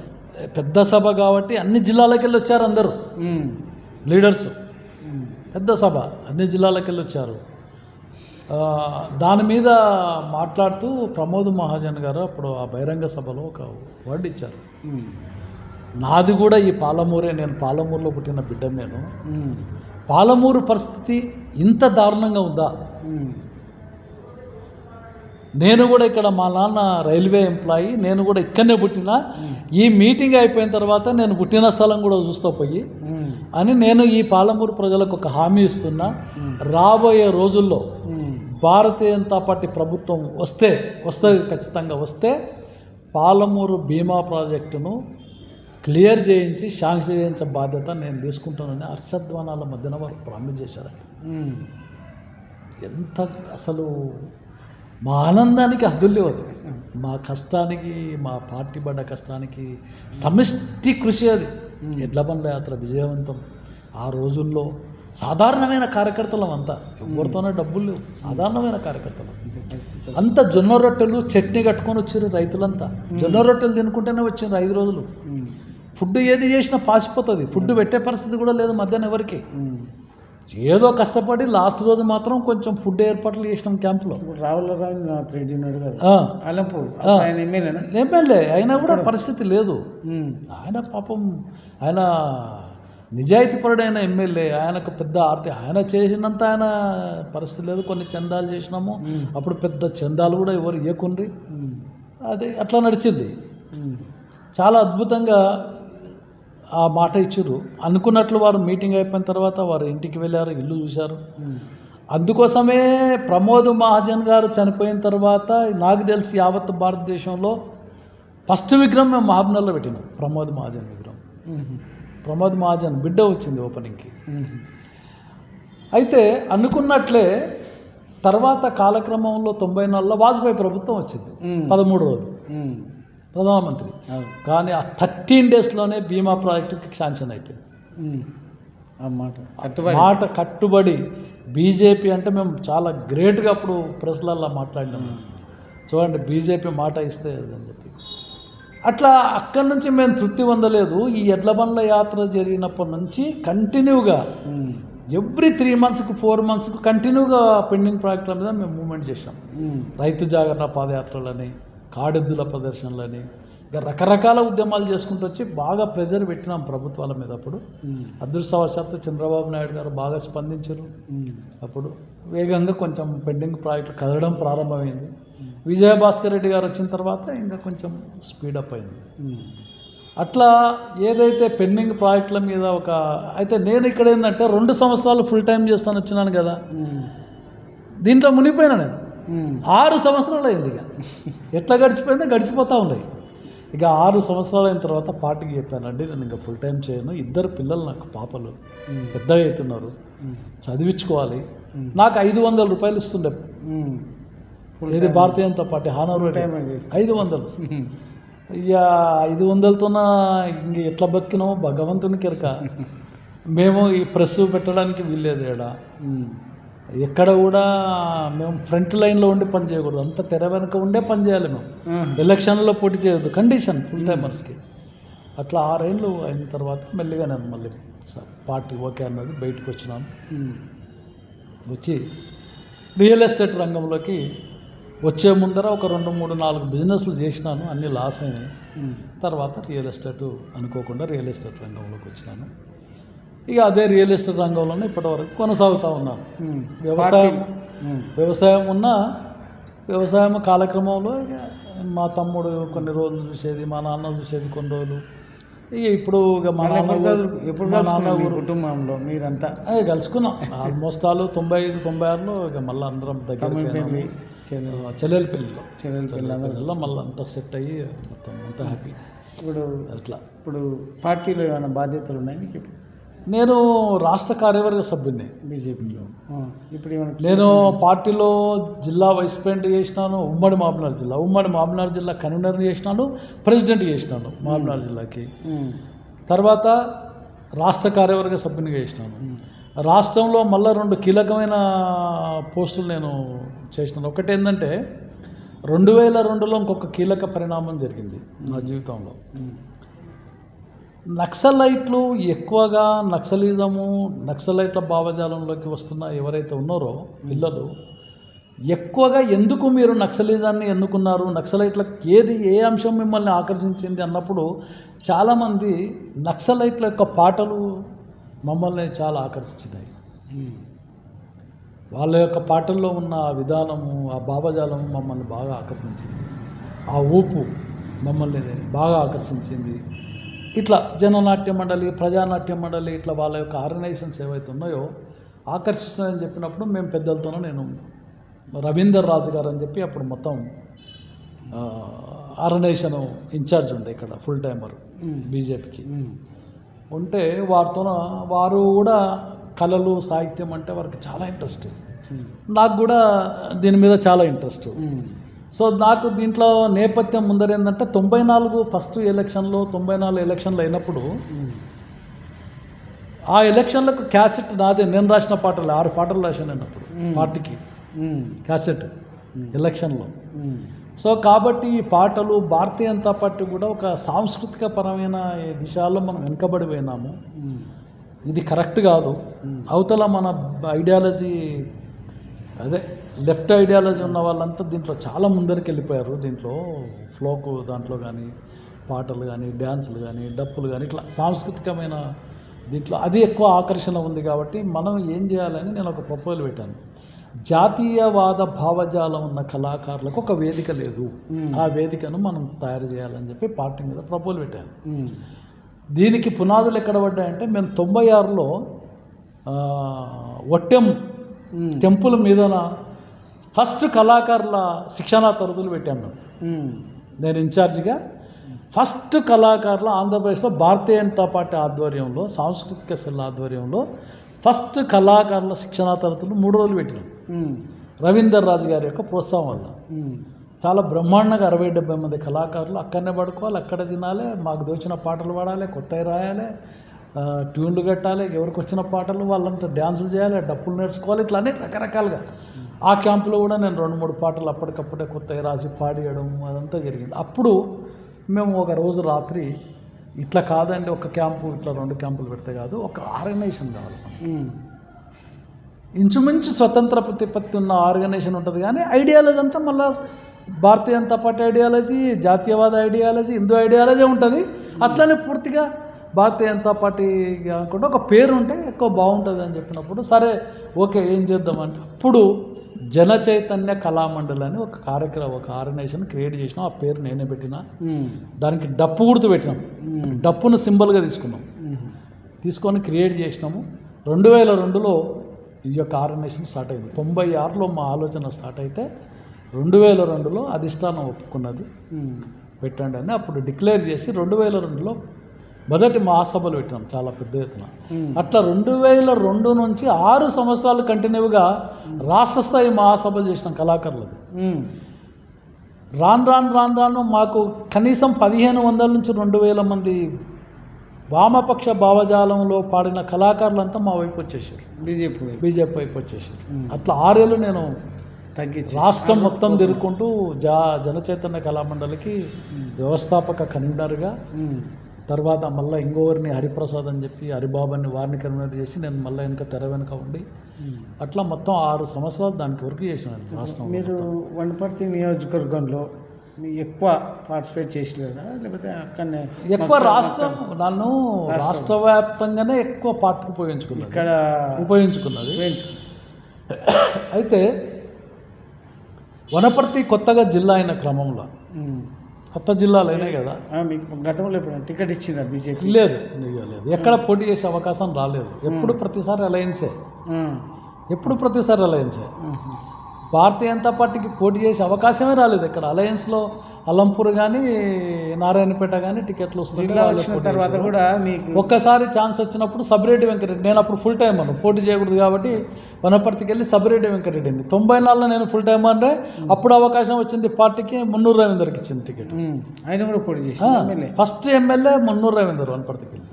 పెద్ద సభ కాబట్టి అన్ని జిల్లాలకు వెళ్ళి వచ్చారు అందరూ లీడర్స్. పెద్ద సభ, అన్ని జిల్లాలకు వెళ్ళి వచ్చారు. దాని మీద మాట్లాడుతూ ప్రమోద్ మహాజన్ గారు అప్పుడు ఆ బహిరంగ సభలో ఒక వర్డ్ ఇచ్చారు. నాది కూడా ఈ పాలమూరే, నేను పాలమూరులో పుట్టిన బిడ్డ. నేను పాలమూరు పరిస్థితి ఇంత దారుణంగా ఉందా? నేను కూడా ఇక్కడ, మా నాన్న రైల్వే ఎంప్లాయీ, నేను కూడా ఇక్కడనే పుట్టినా, ఈ మీటింగ్ అయిపోయిన తర్వాత నేను పుట్టిన స్థలం కూడా చూస్తూ పోయి అని నేను ఈ పాలమూరు ప్రజలకు ఒక హామీ ఇస్తున్నా. రాబోయే రోజుల్లో భారతీయ జనతా పార్టీ ప్రభుత్వం వస్తుంది ఖచ్చితంగా వస్తే పాలమూరు భీమా ప్రాజెక్టును క్లియర్ చేయించి శాంక్షన్ చేయించే బాధ్యత నేను తీసుకుంటానని హర్షధ్వానాల మధ్యన వారు ప్రామిస్ చేశారు. ఎంత అసలు మా ఆనందానికి హద్దులు లేవు. మా కష్టానికి, మా పార్టీ పడ్డ కష్టానికి సమిష్టి కృషి అది. ఎడ్ల బండ్ల యాత్ర విజయవంతం. ఆ రోజుల్లో సాధారణమైన కార్యకర్తలం అంతా, ఎవరితోనే డబ్బులు లేవు, సాధారణమైన కార్యకర్తలు అంతా జొన్న రొట్టెలు చట్నీ కట్టుకొని వచ్చారు రైతులంతా. జొన్న రొట్టెలు తినుకుంటేనే వచ్చారు 5 రోజులు. ఫుడ్ ఏది చేసినా పాసిపోతుంది, ఫుడ్ పెట్టే పరిస్థితి కూడా లేదు మధ్యాహ్నం ఎవరికి. ఏదో కష్టపడి లాస్ట్ రోజు మాత్రం కొంచెం ఫుడ్ ఏర్పాట్లు చేసినాం క్యాంప్లో. రావుల రెడ్డి ఉన్నాడు కదా, ఎమ్మెల్యే అయినా కూడా పరిస్థితి లేదు. ఆయన పాపం, ఆయన నిజాయితీపరుడైన ఎమ్మెల్యే, ఆయనకు పెద్ద ఆయన చేసినంత ఆయన పరిస్థితి లేదు. కొన్ని చందాలు చేసినాము, అప్పుడు పెద్ద చందాలు కూడా ఎవరు ఇవ్వకుండ్రి, అదే అట్లా నడిచింది. చాలా అద్భుతంగా ఆ మాట ఇచ్చారు. అనుకున్నట్లు వారు మీటింగ్ అయిపోయిన తర్వాత వారు ఇంటికి వెళ్ళారు, ఇల్లు చూశారు. అందుకోసమే ప్రమోద్ మహాజన్ గారు చనిపోయిన తర్వాత నాకు తెలిసి యావత్ భారతదేశంలో ఫస్ట్ విగ్రహం మేము మహబూబ్నగర్లో పెట్టినాం, ప్రమోద్ మహాజన్ విగ్రహం. ప్రమోద్ మహాజన్ బిడ్డ వచ్చింది ఓపెనింగ్కి. అయితే అనుకున్నట్లే తర్వాత కాలక్రమంలో 94లో వాజ్పేయి ప్రభుత్వం వచ్చింది, 13 రోజులు ప్రధానమంత్రి. కానీ ఆ 13 డేస్లోనే బీమా ప్రాజెక్టుకి శాంక్షన్ అయిపోయింది. మాట కట్టుబడి బీజేపీ అంటే మేము చాలా గ్రేట్గా అప్పుడు ప్రెస్లల్లో మాట్లాడినాము. చూడండి, బీజేపీ మాట ఇస్తే అని చెప్పి. అట్లా అక్కడి నుంచి మేము తృప్తి పొందలేదు. ఈ ఎడ్ల బండ్ల యాత్ర జరిగినప్పటి నుంచి కంటిన్యూగా ఎవ్రీ 3 మంత్స్కి 4 మంత్స్కి కంటిన్యూగా పెండింగ్ ప్రాజెక్టుల మీద మేము మూవ్మెంట్ చేసాం. రైతు జాగరణ పాదయాత్రలని, కాడెద్దుల ప్రదర్శనలని, ఇంకా రకరకాల ఉద్యమాలు చేసుకుంటూ వచ్చి బాగా ప్రెజర్ పెట్టినాం ప్రభుత్వాల మీద. అప్పుడు అదృష్టవశాత్తు చంద్రబాబు నాయుడు గారు బాగా స్పందించారు. అప్పుడు వేగంగా కొంచెం పెండింగ్ ప్రాజెక్టులు కదలడం ప్రారంభమైంది. విజయభాస్కర్ రెడ్డి గారు వచ్చిన తర్వాత ఇంకా కొంచెం స్పీడప్ అయింది. అట్లా ఏదైతే పెండింగ్ ప్రాజెక్టుల మీద అయితే నేను ఇక్కడ ఏంటంటే 2 సంవత్సరాలు ఫుల్ టైం చేస్తాను వచ్చినాను కదా, దీంట్లో మునిగిపోయినా నేను. 6 సంవత్సరాలు అయింది. ఇక ఎట్లా గడిచిపోయిందో గడిచిపోతూ ఉన్నాయి. ఇక 6 సంవత్సరాలు అయిన తర్వాత పార్టీకి చెప్పానండి, నేను ఇంకా ఫుల్ టైం చేయను. 2 పిల్లలు నాకు పాపలు పెద్దగా అవుతున్నారు, చదివించుకోవాలి. నాకు 500 రూపాయలు ఇస్తుండే. ఇది భారతీయ జనతా పార్టీ హానర్ 500. ఇక 500తోన ఇంక ఎట్లా బతికినామో భగవంతునికి ఎరక. మేము ఈ ప్రెస్ పెట్టడానికి వీల్లేదు. ఎక్కడ కూడా మేము ఫ్రంట్ లైన్లో ఉండి పని చేయకూడదు, అంత తెర వెనుక ఉండే పని చేయాలి. మేము ఎలక్షన్లో పోటీ చేయొద్దు, కండిషన్ ఫుల్ టైమర్స్కి. అట్లా 6 ఏళ్ళు అయిన తర్వాత మెల్లిగా నేను మళ్ళీ పార్టీ ఓకే అన్నది బయటకు వచ్చినాను. వచ్చి రియల్ ఎస్టేట్ రంగంలోకి వచ్చే ముందర ఒక 2, 3, 4 బిజినెస్లు చేసినాను, అన్నీ లాస్ అయినాయి. తర్వాత రియల్ ఎస్టేట్ అనుకోకుండా రియల్ ఎస్టేట్ రంగంలోకి వచ్చినాను. ఇక అదే రియల్ ఎస్టేట్ రంగంలోనే ఇప్పటివరకు కొనసాగుతూ ఉన్నాను. వ్యవసాయం కాలక్రమంలో ఇక మా తమ్ముడు కొన్ని రోజులు చూసేది, మా నాన్న చూసేది కొన్ని రోజులు. ఇక ఇప్పుడు ఇక మా మళ్ళీ నాన్న ఎప్పుడు మా నాన్న కలుసుకున్నారు మీ ఊరు కుటుంబంలో మీరంతా కలుసుకున్నాం ఆల్మోస్ట్ ఆల్ 95-96లో ఇక మళ్ళీ అందరం తమ్ముని దగ్గర పెళ్ళి చెల్లెలు చెల్లెల పెళ్ళిలో చెల్లెలు పెళ్ళి అందరూ పెళ్ళిలో మళ్ళీ అంతా సెట్ అయ్యి మొత్తం అంతా హ్యాపీ ఇప్పుడు అట్లా ఇప్పుడు పార్టీలో ఏమైనా బాధ్యతలు ఉన్నాయి మీకు ఇప్పుడు నేను రాష్ట్ర కార్యవర్గ సభ్యుడిని బీజేపీలో ఇప్పుడు ఏమైనా నేను పార్టీలో జిల్లా వైస్ ప్రెసిడెంట్ చేసినాను ఉమ్మడి మహబూబ్నగర్ జిల్లా కన్వీనర్ చేసినాను, ప్రెసిడెంట్ చేసినాను మహబూబ్నగర్ జిల్లాకి. తర్వాత రాష్ట్ర కార్యవర్గ సభ్యునిగా చేసినాను. రాష్ట్రంలో మళ్ళీ 2 కీలకమైన పోస్టులు నేను చేసినాను. ఒకటి ఏంటంటే 2002లో ఇంకొక కీలక పరిణామం జరిగింది నా జీవితంలో. నక్సలైట్లు ఎక్కువగా నక్సలైట్ల భావజాలంలోకి వస్తున్న ఎవరైతే ఉన్నారో పిల్లలు ఎక్కువగా ఎందుకు మీరు నక్సలిజాన్ని ఎన్నుకున్నారు, నక్సలైట్లకు ఏ అంశం మిమ్మల్ని ఆకర్షించింది అన్నప్పుడు చాలామంది నక్సలైట్ల యొక్క పాటలు మమ్మల్ని చాలా ఆకర్షించినాయి. వాళ్ళ యొక్క పాటల్లో ఉన్న ఆ విధానము, ఆ భావజాలము మమ్మల్ని బాగా ఆకర్షించింది. ఆ ఊపు మమ్మల్ని బాగా ఆకర్షించింది. ఇట్లా జననాట్య మండలి, ప్రజానాట్య మండలి, ఇట్లా వాళ్ళ యొక్క ఆర్గనైజేషన్స్ ఏవైతే ఉన్నాయో ఆకర్షిస్తున్నాయని చెప్పినప్పుడు మేము పెద్దలతోనూ నేను రవీందర్ రాజు గారు అని చెప్పి అప్పుడు మొత్తం ఆర్గనైజేషన్ ఇన్ఛార్జ్ ఉండే ఇక్కడ ఫుల్ టైమర్ బీజేపీకి ఉంటే వారు కూడా కళలు సాహిత్యం అంటే వారికి చాలా ఇంట్రెస్ట్, నాకు కూడా దీని మీద చాలా ఇంట్రెస్ట్. సో నాకు దీంట్లో నేపథ్యం ముందర ఏంటంటే 94 ఫస్ట్ ఎలక్షన్లో 94 ఎలక్షన్లు అయినప్పుడు ఆ ఎలక్షన్లకు క్యాసెట్ నాదే, నేను రాసిన పాటలు 6 పాటలు రాశాను అన్నప్పుడు పార్టీకి క్యాసెట్ ఎలక్షన్లో. సో కాబట్టి ఈ పాటలు భారతీయ జనతా పార్టీ కూడా ఒక సాంస్కృతిక పరమైన విషయాల్లో మనం వెనుకబడిపోయినాము, ఇది కరెక్ట్ కాదు. అవతల మన ఐడియాలజీ అదే లెఫ్ట్ ఐడియాలజీ ఉన్న వాళ్ళంతా దీంట్లో చాలా ముందరికి వెళ్ళిపోయారు. దీంట్లో ఫ్లోకు దాంట్లో కానీ పాటలు కానీ డ్యాన్సులు కానీ డప్పులు కానీ ఇట్లా సాంస్కృతికమైన దీంట్లో అది ఎక్కువ ఆకర్షణ ఉంది. కాబట్టి మనం ఏం చేయాలని నేను ఒక ప్రపోజల్ పెట్టాను. జాతీయవాద భావజాలం ఉన్న కళాకారులకు ఒక వేదిక లేదు, ఆ వేదికను మనం తయారు చేయాలని చెప్పి పార్టీ మీద ప్రపోజల్ పెట్టాను. దీనికి పునాదులు ఎక్కడ పడ్డాయంటే మేము 96లో ఒట్టెం టెంపుల్ మీద ఫస్ట్ కళాకారుల శిక్షణా తరగతులు పెట్టాను నేను ఇన్ఛార్జిగా. ఫస్ట్ కళాకారుల ఆంధ్రప్రదేశ్లో భారతీయ జనతా పార్టీ ఆధ్వర్యంలో సాంస్కృతిక సెల్ ఆధ్వర్యంలో ఫస్ట్ కళాకారుల శిక్షణా తరగతులు 3 రోజులు పెట్టినాం. రవీందర్ రాజు గారి యొక్క ప్రోత్సాహం వల్ల చాలా బ్రహ్మాండంగా 60-70 మంది కళాకారులు అక్కడనే పడుకోవాలి, అక్కడ తినాలి, మాకు దోచిన పాటలు పాడాలి, కొత్తవి రాయాలి, ట్యూన్లు కట్టాలి, ఎవరికి వచ్చిన పాటలు వాళ్ళంతా డ్యాన్సులు చేయాలి, డప్పులు నేర్చుకోవాలి, ఇట్లా అన్ని రకరకాలుగా. ఆ క్యాంపులో కూడా నేను 2-3 పాటలు అప్పటికప్పుడే కొత్తవి రాసి పాడియడం అదంతా జరిగింది. అప్పుడు మేము ఒక రోజు రాత్రి ఇట్లా కాదండి, ఒక క్యాంపు ఇట్లా 2 క్యాంపులు పెడితే కాదు, ఒక ఆర్గనైజేషన్ కావాలి. ఇంచుమించు స్వతంత్ర ప్రతిపత్తి ఉన్న ఆర్గనైజేషన్ ఉంటుంది, కానీ ఐడియాలజీ అంతా మళ్ళీ భారతీయ జనతా పార్టీ ఐడియాలజీ, జాతీయవాద ఐడియాలజీ, హిందూ ఐడియాలజీ ఉంటుంది. అట్లనే పూర్తిగా భారతీయ జనతా పార్టీ కాకుండా ఒక పేరు ఉంటే ఎక్కువ బాగుంటుంది అని చెప్పినప్పుడు సరే ఓకే ఏం చేద్దామంటే అప్పుడు జన చైతన్య కళామండలి అని ఒక ఆర్గనైజేషన్ క్రియేట్ చేసినాం. ఆ పేరు నేనే పెట్టినా. దానికి డప్పు గుర్తు పెట్టినాం, డప్పును సింబల్గా తీసుకొని క్రియేట్ చేసినాము. 2002లో ఈ యొక్క ఆర్గనైజేషన్ స్టార్ట్ అయింది. 96లో మా ఆలోచన స్టార్ట్ అయితే 2002లో అధిష్టానం ఒప్పుకున్నది, పెట్టండి అని అప్పుడు డిక్లేర్ చేసి 2002లో మొదటి మహాసభలు పెట్టినాం చాలా పెద్ద ఎత్తున. అట్లా 2002 నుంచి 6 సంవత్సరాలు కంటిన్యూగా రాష్ట్ర స్థాయి మహాసభలు చేసినాం కళాకారులది. రాను మాకు కనీసం 1500 నుంచి 2000 మంది వామపక్ష భావజాలంలో పాడిన కళాకారులంతా మా వైపు వచ్చేసారు, బీజేపీ వైపు వచ్చేసారు. అట్లా 6 ఏళ్ళు నేను తగ్గించి రాష్ట్రం మొత్తం తిరుగుకుంటూ జనచైతన్య కళామండలికి వ్యవస్థాపక కన్వీనర్గా, తర్వాత మళ్ళీ ఇంకోరిని హరిప్రసాద్ అని చెప్పి హరిబాబాని వారిని కన్వీనర్ చేసి నేను మళ్ళీ వెనక తెర వెనక ఉండి అట్లా మొత్తం 6 సంవత్సరాలు దానికి వరకు చేసినాను రాష్ట్రం. మీరు వనపర్తి నియోజకవర్గంలో ఎక్కువ పార్టిసిపేట్ చేసినారా లేకపోతే అక్కడనే ఎక్కువ నన్ను రాష్ట్ర వ్యాప్తంగానే ఎక్కువ పార్టీకి ఉపయోగించుకున్నది. అయితే వనపర్తి కొత్తగా జిల్లా అయిన క్రమంలో కొత్త జిల్లాలు అయినాయి కదా. మీకు గతంలో ఎప్పుడైనా టికెట్ ఇచ్చిందా బీజేపీ? లేదు, ఎక్కడ పోటీ చేసే అవకాశం రాలేదు. ఎప్పుడు ప్రతిసారి అలయన్సే, భారతీయ జనతా పార్టీకి పోటీ చేసే అవకాశమే రాలేదు. ఇక్కడ అలయన్స్లో అలంపూర్ కానీ నారాయణపేట కానీ టికెట్లు వచ్చిన తర్వాత కూడా మీకు ఒక్కసారి ఛాన్స్ వచ్చినప్పుడు సబిరెడ్డి వెంకరెడ్డి, నేను అప్పుడు ఫుల్ టైం అను పోటీ చేయకూడదు కాబట్టి వనపర్తికి వెళ్ళి సబిరెడ్డి వెంకరెడ్డిని 94లో నేను ఫుల్ టైం అంటే అప్పుడు అవకాశం వచ్చింది పార్టీకి. మున్నూరు రవీందర్కి ఇచ్చింది టికెట్. ఆయన కూడా పోటీ చేసి ఫస్ట్ ఎమ్మెల్యే మున్నూరు రవీందర్ వనపర్తికి వెళ్ళి,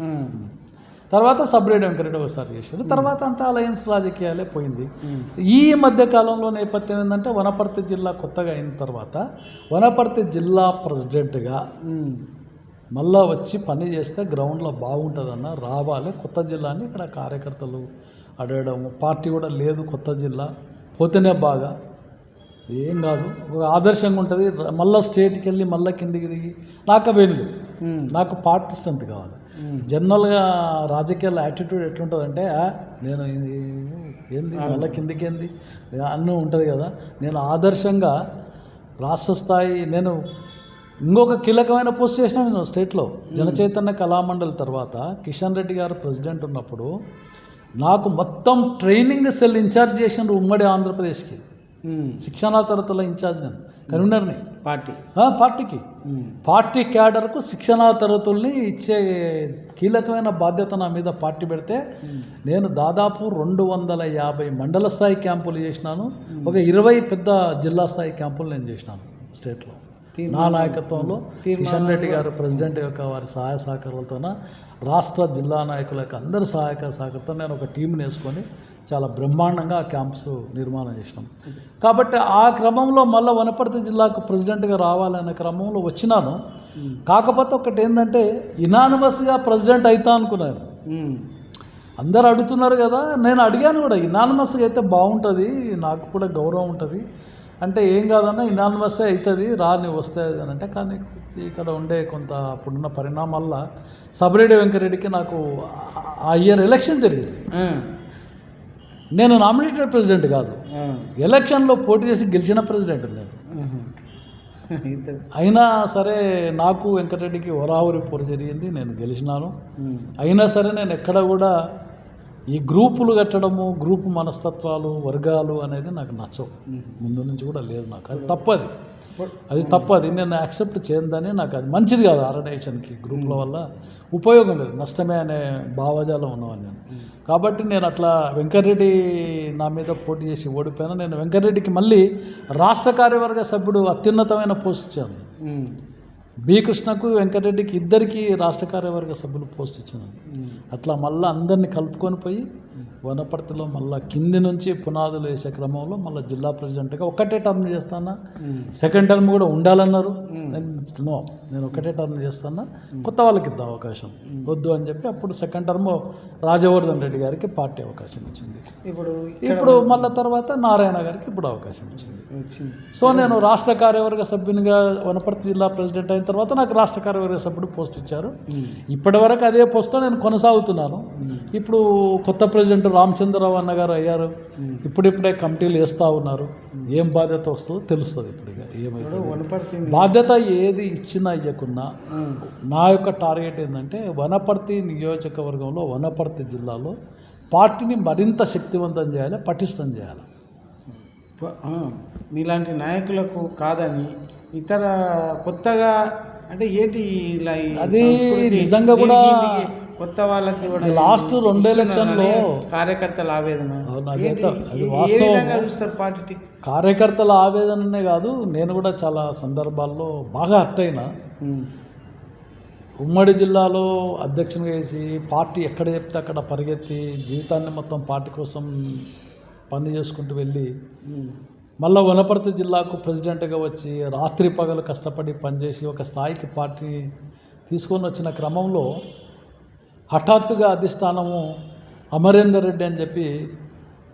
తర్వాత సబిరెడ్డి వెంకరెడ్డి ఒకసారి చేశారు. తర్వాత అంతా అలయన్స్ రాజకీయాలే పోయింది. ఈ మధ్య కాలంలో నేపథ్యం ఏంటంటే వనపర్తి జిల్లా కొత్తగా అయిన తర్వాత వనపర్తి జిల్లా ప్రెసిడెంట్గా మళ్ళా వచ్చి పని చేస్తే గ్రౌండ్లో బాగుంటుందన్న, రావాలి కొత్త జిల్లాని ఇక్కడ కార్యకర్తలు అడగడము. పార్టీ కూడా లేదు, కొత్త జిల్లా పోతేనే బాగా, ఏం కాదు, ఒక ఆదర్శంగా ఉంటుంది. మళ్ళీ స్టేట్కి వెళ్ళి మళ్ళీ కిందికి దిగి నాకు అవేందు, నాకు పార్టీ స్ట్రెంత్ కావాలి. జనరల్గా రాజకీయాల యాటిట్యూడ్ ఎట్లుంటుందంటే నేను ఏంది మళ్ళీ కిందికి ఏంది అన్నీ ఉంటుంది కదా. నేను ఆదర్శంగా రాష్ట్ర స్థాయి, నేను ఇంకొక కీలకమైన పోస్ట్ చేసినాను నేను స్టేట్లో. జనచైతన్య కళామండలి తర్వాత కిషన్ రెడ్డి గారు ప్రెసిడెంట్ ఉన్నప్పుడు నాకు మొత్తం ట్రైనింగ్ సెల్ ఇన్ఛార్జ్ చేసినారు ఉమ్మడి ఆంధ్రప్రదేశ్కి. శిక్షణా తరగతుల ఇన్ఛార్జ్ నేను కన్వీనర్ని పార్టీకి. పార్టీ క్యాడర్కు శిక్షణా తరగతుల్ని ఇచ్చే కీలకమైన బాధ్యత నా మీద పార్టీ పెడితే నేను దాదాపు 250 మండల స్థాయి క్యాంపులు చేసినాను, ఒక 20 పెద్ద జిల్లా స్థాయి క్యాంపులు నేను చేసినాను స్టేట్లో. నా నాయకత్వంలో కిషన్ రెడ్డి గారు ప్రెసిడెంట్ యొక్క వారి సహాయ సహకారాలతోన రాష్ట్ర జిల్లా నాయకుల యొక్క అందరి సహాయక సహకారంతో నేను ఒక టీంని వేసుకొని చాలా బ్రహ్మాండంగా ఆ క్యాంప్స్ నిర్మాణం చేసినాం. కాబట్టి ఆ క్రమంలో మళ్ళీ వనపర్తి జిల్లాకు ప్రెసిడెంట్గా రావాలనే క్రమంలో వచ్చినాను. కాకపోతే ఒకటి ఏంటంటే ఇనానిమస్గా ప్రెసిడెంట్ అవుతా అనుకున్నాను. అందరు అడుగుతున్నారు కదా, నేను అడిగాను కూడా, ఇనానిమస్గా అయితే బాగుంటుంది, నాకు కూడా గౌరవం ఉంటుంది అంటే, ఏం కాదన్నా ఇనానిమస్సే అవుతుంది, రాని వస్తుంది అని అంటే. కానీ ఇక్కడ ఉండే కొంత అప్పుడున్న పరిణామాల సబిరెడ్డి వెంకరెడ్డికి నాకు ఆ ఇయర్ ఎలక్షన్ జరిగింది. నేను నామినేటెడ్ ప్రెసిడెంట్ కాదు, ఎలక్షన్లో పోటీ చేసి గెలిచిన ప్రెసిడెంట్ నేను. అయినా సరే నాకు వెంకటరెడ్డికి ఓరావరి పోరు జరిగింది, నేను గెలిచినాను. అయినా సరే నేను ఎక్కడ కూడా ఈ గ్రూపులు కట్టడము, గ్రూపు మనస్తత్వాలు, వర్గాలు అనేది నాకు నచ్చవు, ముందు నుంచి కూడా లేదు నాకు. అది తప్పది, నేను యాక్సెప్ట్ చేయదని. నాకు అది మంచిది కాదు ఆర్గనైజేషన్కి. గ్రూపుల వల్ల ఉపయోగం లేదు, నష్టమే అనే భావజాలం ఉన్నవాడిని నేను. కాబట్టి నేను అట్లా వెంకటరెడ్డి నా మీద పోటీ చేసి ఓడిపోయాను. నేను వెంకటరెడ్డికి మళ్ళీ రాష్ట్ర కార్యవర్గ సభ్యుడు అత్యున్నతమైన పోస్ట్ ఇచ్చాను. బి కృష్ణకు వెంకటరెడ్డికి ఇద్దరికి రాష్ట్ర కార్యవర్గ సభ్యులు పోస్ట్ ఇచ్చినాను. అట్లా మళ్ళీ అందరినీ కలుపుకొని పోయి వనపర్తిలో మళ్ళీ కింది నుంచి పునాదులు వేసే క్రమంలో మళ్ళీ జిల్లా ప్రెసిడెంట్గా ఒకటే టర్మ్ చేస్తానా, సెకండ్ టర్మ్ కూడా ఉండాలన్నారు. నేను ఒకటే టర్మ్ చేస్తానా, కొత్త వాళ్ళకి ఇద్దాం అవకాశం వద్దు అని చెప్పి అప్పుడు సెకండ్ టర్మ్ రాజవర్ధన్ రెడ్డి గారికి పార్టీ అవకాశం ఇచ్చింది. ఇప్పుడు మళ్ళీ తర్వాత నారాయణ గారికి ఇప్పుడు అవకాశం ఇచ్చింది. సో నేను రాష్ట్ర కార్యవర్గ సభ్యునిగా వనపర్తి జిల్లా ప్రెసిడెంట్ అయిన తర్వాత నాకు రాష్ట్ర కార్యవర్గ సభ్యుడు పోస్ట్ ఇచ్చారు. ఇప్పటి వరకు అదే పోస్ట్లో నేను కొనసాగుతున్నాను. ఇప్పుడు కొత్త ప్రెసిడెంట్ రామచంద్రరావు అన్న గారు అయ్యారు. ఇప్పుడిప్పుడే కమిటీలు వేస్తూ ఉన్నారు. ఏం బాధ్యత వస్తుందో తెలుస్తుంది. ఇప్పుడు ఏమైతే బాధ్యత ఏది ఇచ్చినా ఇవ్వకున్నా నా యొక్క టార్గెట్ ఏంటంటే వనపర్తి నియోజకవర్గంలో, వనపర్తి జిల్లాలో పార్టీని మరింత శక్తివంతం చేయాలి, పటిష్టం చేయాలి. మీలాంటి నాయకులకు కాదని ఇతర కొత్తగా అంటే ఏంటి ఇలా అది నిజంగా కూడా కొత్త వాళ్ళకి కూడా లాస్ట్ 2 ఎలక్షన్లో కార్యకర్తల ఆవేదన అది వాస్తవం. చూస్తారు పార్టీ కార్యకర్తల ఆవేదననే కాదు, నేను కూడా చాలా సందర్భాల్లో బాగా హర్ట్ అయినా. ఉమ్మడి జిల్లాలో అధ్యక్షునిగా వేసి పార్టీ ఎక్కడ చెప్తే అక్కడ పరిగెత్తి జీవితాన్ని మొత్తం పార్టీ కోసం పని చేసుకుంటూ వెళ్ళి మళ్ళీ వనపర్తి జిల్లాకు ప్రెసిడెంట్గా వచ్చి రాత్రి పగలు కష్టపడి పనిచేసి ఒక స్థాయికి పార్టీ తీసుకొని వచ్చిన క్రమంలో హఠాత్తుగా అధిష్టానము అమరేందర్ రెడ్డి అని చెప్పి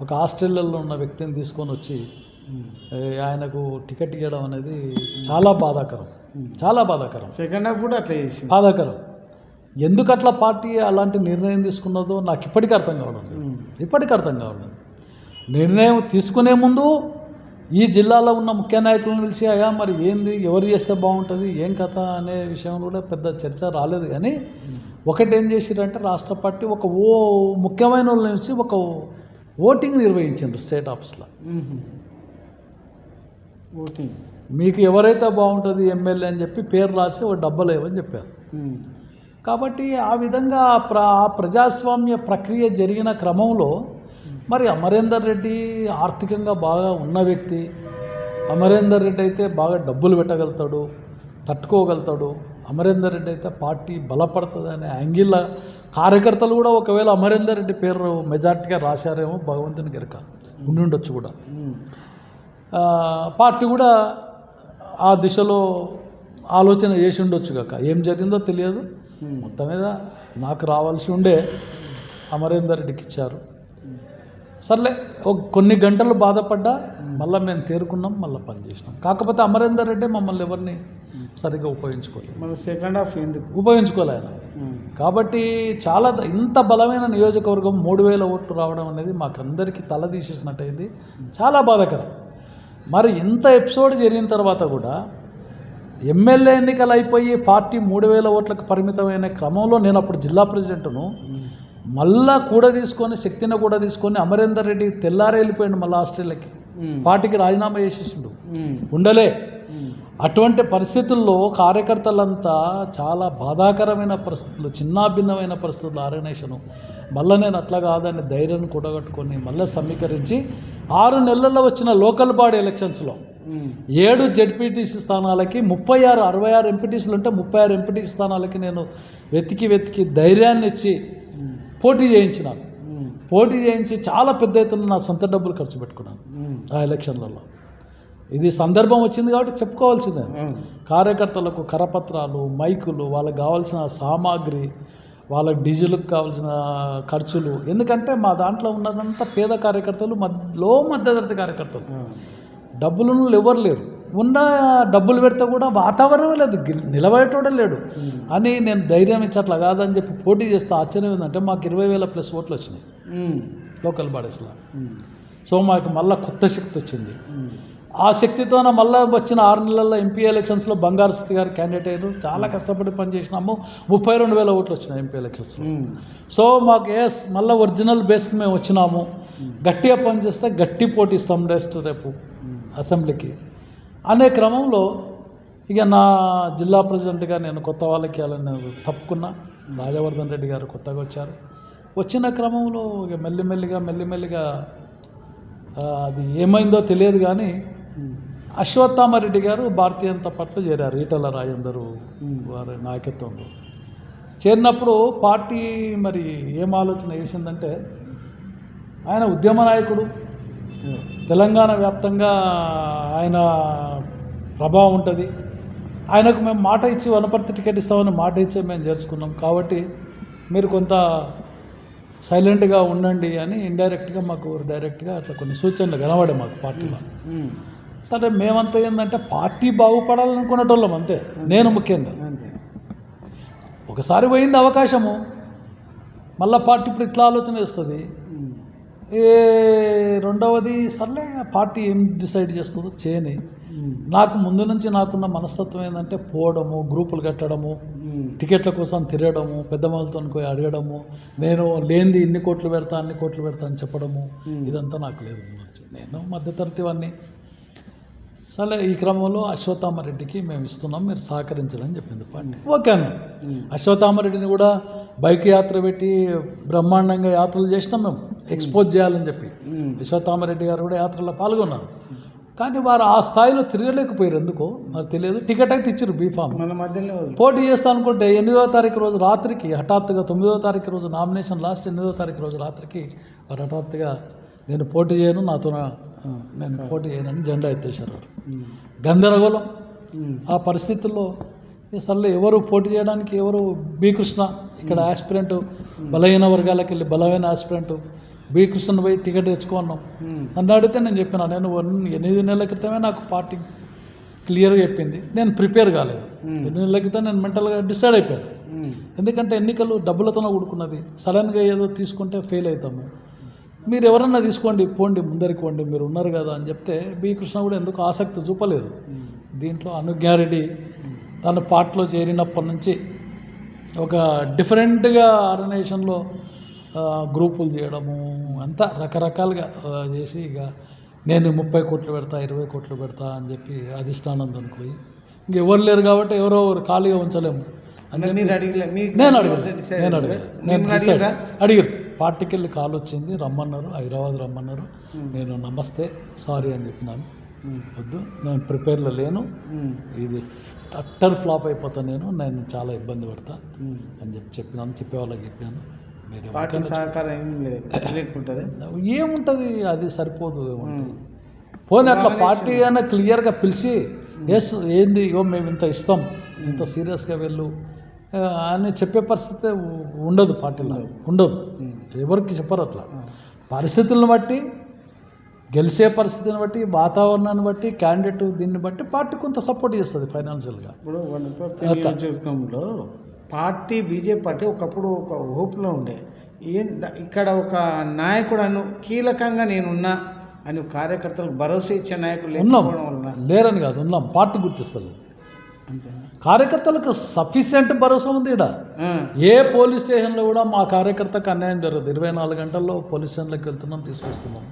ఒక ఆస్ట్రేలియాలో ఉన్న వ్యక్తిని తీసుకొని వచ్చి ఆయనకు టికెట్ ఇవ్వడం అనేది చాలా బాధాకరం, చాలా బాధాకరం. సెకండ్ హాఫ్ కూడా అట్లా చేసి బాధాకరం. ఎందుకు అట్లా పార్టీ అలాంటి నిర్ణయం తీసుకున్నదో నాకు ఇప్పటికీ అర్థం కావడం లేదు. నిర్ణయం తీసుకునే ముందు ఈ జిల్లాలో ఉన్న ముఖ్య నాయకులను పిలిచి అయ్యా మరి ఏంది ఎవరు చేస్తే బాగుంటుంది ఏం కథ అనే విషయం కూడా పెద్ద చర్చ రాలేదు. కానీ ఒకటి ఏం చేసిరంటే రాష్ట్ర పార్టీ ఒక ముఖ్యమైన వాళ్ళ నుంచి ఒక ఓటింగ్ నిర్వహించారు స్టేట్ ఆఫీస్లో. ఓటింగ్ మీకు ఎవరైతే బాగుంటుంది ఎమ్మెల్యే అని చెప్పి పేరు రాసి ఒక డబ్బలు ఇవ్వని చెప్పారు. కాబట్టి ఆ విధంగా ఆ ప్రజాస్వామ్య ప్రక్రియ జరిగిన క్రమంలో మరి అమరేందర్ రెడ్డి ఆర్థికంగా బాగా ఉన్న వ్యక్తి. అమరేందర్ రెడ్డి అయితే బాగా డబ్బులు పెట్టగలుగుతాడు, తట్టుకోగలుగుతాడు. అమరేందర్ రెడ్డి అయితే పార్టీ బలపడుతుంది అనే యాంగిల్ కార్యకర్తలు కూడా ఒకవేళ అమరేందర్ రెడ్డి పేరు మెజార్టీగా రాశారేమో భగవంతుని గెరక ఉండి ఉండొచ్చు కూడా. పార్టీ కూడా ఆ దిశలో ఆలోచన చేసి ఉండొచ్చు కాక ఏం జరిగిందో తెలియదు. మొత్తం మీద నాకు రావాల్సి ఉండే అమరేందర్ రెడ్డికి ఇచ్చారు. సర్లే కొన్ని గంటలు బాధపడ్డా మళ్ళీ మేము తేరుకున్నాం, మళ్ళీ పనిచేసినాం. కాకపోతే అమరేందర్ రెడ్డి మమ్మల్ని ఎవరిని సరిగ్గా ఉపయోగించుకోలేదు. మన సెకండ్ హాఫ్ ఎందుకు ఉపయోగించుకోలే ఆయన. కాబట్టి చాలా ఇంత బలమైన నియోజకవర్గం 3000 ఓట్లు రావడం అనేది మాకందరికీ తలదీసేసినట్టయింది. చాలా బాధాకరం. మరి ఇంత ఎపిసోడ్ జరిగిన తర్వాత కూడా ఎమ్మెల్యే ఎన్నికలు అయిపోయి పార్టీ 3000 ఓట్లకు పరిమితమైన క్రమంలో నేను అప్పుడు జిల్లా ప్రెసిడెంట్ను మళ్ళా కూడా తీసుకొని శక్తిని కూడా తీసుకొని అమరేందర్ రెడ్డి తెల్లారే వెళ్ళిపోయాడు మళ్ళీ ఆస్ట్రేలియాకి. పార్టీకి రాజీనామా చేసేసిండు, ఉండలే. అటువంటి పరిస్థితుల్లో కార్యకర్తలంతా చాలా బాధాకరమైన పరిస్థితులు, చిన్నాభిన్నమైన పరిస్థితులు ఆర్గనైజేషను. మళ్ళీ నేను అట్లా కాదని ధైర్యాన్ని కూడగట్టుకొని మళ్ళీ సమీకరించి 6 నెలల్లో వచ్చిన లోకల్ బాడీ ఎలక్షన్స్లో 7 జెడ్పీటీసీ స్థానాలకి 66 ఎంపీటీసీలు ఉంటే 36 ఎంపీటీసీ స్థానాలకి నేను వెతికి ధైర్యాన్ని ఇచ్చి పోటీ చేయించినాను. పోటీ చేయించి చాలా పెద్ద ఎత్తున నా సొంత డబ్బులు ఖర్చు పెట్టుకున్నాను ఆ ఎలక్షన్లలో. ఇది సందర్భం వచ్చింది కాబట్టి చెప్పుకోవాల్సిందే. కార్యకర్తలకు కరపత్రాలు, మైకులు, వాళ్ళకి కావాల్సిన సామాగ్రి, వాళ్ళకి డీజిల్కి కావాల్సిన ఖర్చులు. ఎందుకంటే మా దాంట్లో ఉన్నదంతా పేద కార్యకర్తలు, మధ్యతరగతి కార్యకర్తలు. డబ్బులు ఎవరు లేరు. ఉన్న డబ్బులు పెడితే కూడా వాతావరణం లేదు, నిలబడేటోడే లేడు అని నేను ధైర్యం ఇచ్చి అట్లా కాదని చెప్పి పోటీ చేస్తే ఆశ్చర్యం ఏంటంటే మాకు 20,000+ ఓట్లు వచ్చినాయి లోకల్ బాడీస్లో. సో మాకు మళ్ళీ కొత్త శక్తి వచ్చింది. ఆ శక్తితోన మళ్ళీ వచ్చిన 6 నెలల్లో ఎంపీ ఎలక్షన్స్లో బంగారు స్థితి గారు క్యాండిడేట్ అయ్యారు. చాలా కష్టపడి పనిచేసినాము. 32,000 ఓట్లు వచ్చినాయి ఎంపీ ఎలక్షన్స్లో. సో మాకు మళ్ళీ ఒరిజినల్ బేస్కి మేము వచ్చినాము. గట్టిగా పనిచేస్తే గట్టి పోటీ ఇస్తాం రేపు అసెంబ్లీకి అనే క్రమంలో ఇక నా జిల్లా ప్రెసిడెంట్గా నేను కొత్త వాళ్ళకి ఇవ్వాలని నేను తప్పుకున్నా. రాజవర్ధన్ రెడ్డి గారు కొత్తగా వచ్చారు. వచ్చిన క్రమంలో ఇక మెల్లిమెల్లిగా అది ఏమైందో తెలియదు కానీ అశ్వత్థామరెడ్డి గారు భారతీయ జనతా పార్టీలో చేరారు. ఈటల రాజేందర్ వారి నాయకత్వంలో చేరినప్పుడు పార్టీ మరి ఏం ఆలోచన చేసిందంటే ఆయన ఉద్యమ నాయకుడు, తెలంగాణ వ్యాప్తంగా ఆయన ప్రభావం ఉంటుంది. ఆయనకు మేము మాట ఇచ్చి వనపర్తి టికెట్ ఇస్తామని మాట ఇచ్చి మేము చేర్చుకున్నాం. కాబట్టి మీరు కొంత సైలెంట్గా ఉండండి అని ఇండైరెక్ట్గా మాకు డైరెక్ట్గా అట్లా కొన్ని సూచనలు కనబడే మాకు పార్టీలో. సరే మేమంతా ఏంటంటే పార్టీ బాగుపడాలనుకునేటోళ్ళం అంతే. నేను ముఖ్యంగా ఒకసారి పోయింది అవకాశము, మళ్ళీ పార్టీ ఇప్పుడు ఇట్లా ఆలోచన చేస్తుంది. రెండవది సర్లే పార్టీ ఏం డిసైడ్ చేస్తుందో చేయని. నాకు ముందు నుంచి నాకున్న మనస్తత్వం ఏంటంటే పోవడము, గ్రూపులు కట్టడము, టికెట్ల కోసం తిరగడము, పెద్ద మొదలతో పోయి అడగడము, నేను లేనిది అన్ని కోట్లు పెడతా అని చెప్పడము, ఇదంతా నాకు లేదు. నేను మధ్యతరగతి వాడిని. సరే ఈ క్రమంలో అశ్వత్థామరెడ్డికి మేము ఇస్తున్నాం, మీరు సహకరించడని చెప్పింది పార్టీ. ఓకే అన్న. అశ్వత్థామరెడ్డిని కూడా బైక్ యాత్ర పెట్టి బ్రహ్మాండంగా యాత్రలు చేసినాం మేము, ఎక్స్పోజ్ చేయాలని చెప్పి. అశ్వత్థామరెడ్డి గారు కూడా యాత్రలో పాల్గొన్నారు. కానీ వారు ఆ స్థాయిలో తిరగలేకపోయారు. ఎందుకో మరి తెలియదు. టికెట్ అయితే ఇచ్చారు, బీఫామ్. మన మధ్యలో పోటీ చేస్తా అనుకుంటే 8వ తారీఖు రోజు రాత్రికి హఠాత్తుగా 9వ తారీఖు రోజు నామినేషన్ లాస్ట్ 8వ తారీఖు రోజు రాత్రికి వారు హఠాత్తుగా నేను పోటీ చేయను, నేను పోటీ చేయనని జెండా ఎత్తేసారు. గందరగోళం. ఆ పరిస్థితుల్లో అసలు ఎవరు పోటీ చేయడానికి ఎవరు బి కృష్ణ ఇక్కడ ఆస్పిరెంట్, బలహీన వర్గాలకు వెళ్ళి బలమైన ఆస్పిరెంట్ బి కృష్ణ పోయి టికెట్ తెచ్చుకున్నాం. నన్ను అడిగితే నేను చెప్పిన, నేను 8 నెలల క్రితమే నాకు పార్టీ క్లియర్గా చెప్పింది, నేను ప్రిపేర్ కాలేదు. 8 నెలల క్రితం నేను మెంటల్గా డిసైడ్ అయిపోయాను. ఎందుకంటే ఎన్నికలు డబ్బులతోనే కూడుకున్నది. సడన్గా ఏదో తీసుకుంటే ఫెయిల్ అవుతాము. మీరు ఎవరన్నా తీసుకోండి, పోండి, ముందరికి పోండి, మీరు ఉన్నారు కదా అని చెప్తే బి కృష్ణ కూడా ఎందుకు ఆసక్తి చూపలేదు. దీంట్లో అనుజ్ఞారెడ్డి తన పార్టీలో చేరినప్పటి నుంచి ఒక డిఫరెంట్గా ఆర్గనైజేషన్లో గ్రూపులు చేయడము అంతా రకరకాలుగా చేసి ఇక నేను 30 కోట్లు పెడతా, 20 కోట్లు పెడతా అని చెప్పి అధిష్టానం అనుకోయి ఇంకెవరు లేరు కాబట్టి ఎవరో ఒకరు ఖాళీగా ఉంచలేము అని చెప్పి మీరు అడిగలే నేను అడిగారు. పార్టీకి వెళ్ళి కాల్ వచ్చింది, రమ్మన్నారు, హైదరాబాద్ రమ్మన్నారు. నేను నమస్తే సారీ అని చెప్పినాను. వద్దు, నేను ప్రిపేర్లో లేను, ఇది అట్టర్ ఫ్లాప్ అయిపోతా, నేను చాలా ఇబ్బంది పడతా అని చెప్పినాను. చెప్పేవాళ్ళకి చెప్పాను. మీరు పార్టీ సహకారం ఏం లేకుంటుంది, ఏముంటుంది, అది సరిపోదు. ఏముంటుంది పోనీ అట్లా పార్టీ అయినా క్లియర్గా పిలిచి ఎస్ ఏంది ఇగో మేము ఇంత ఇస్తాం, ఇంత సీరియస్గా వెళ్ళు అని చెప్పే పరిస్థితి ఉండదు, పార్టీలో ఉండదు, ఎవరికి చెప్పరు. అట్లా పరిస్థితులను బట్టి, గెలిచే పరిస్థితిని బట్టి, వాతావరణాన్ని బట్టి, క్యాండిడేట్ దీన్ని బట్టి పార్టీ కొంత సపోర్ట్ చేస్తుంది ఫైనాన్షియల్గా. ఇప్పుడు నియోజకవర్గంలో పార్టీ బీజేపీ పార్టీ ఒకప్పుడు ఒక హోప్లో ఉండే, ఇక్కడ ఒక నాయకుడు కీలకంగా నేనున్నా అని కార్యకర్తలకు భరోసా ఇచ్చే నాయకులు ఉన్నాం, లేరని కాదు, ఉన్నాం. పార్టీ గుర్తిస్తుంది, కార్యకర్తలకు సఫిషియెంట్ భరోసా ఉంది. ఇక్కడ ఏ పోలీస్ స్టేషన్లో కూడా మా కార్యకర్తకు అన్యాయం జరగదు. 24 గంటల్లో పోలీస్ స్టేషన్లోకి వెళ్తున్నాం, తీసుకొస్తున్నాం.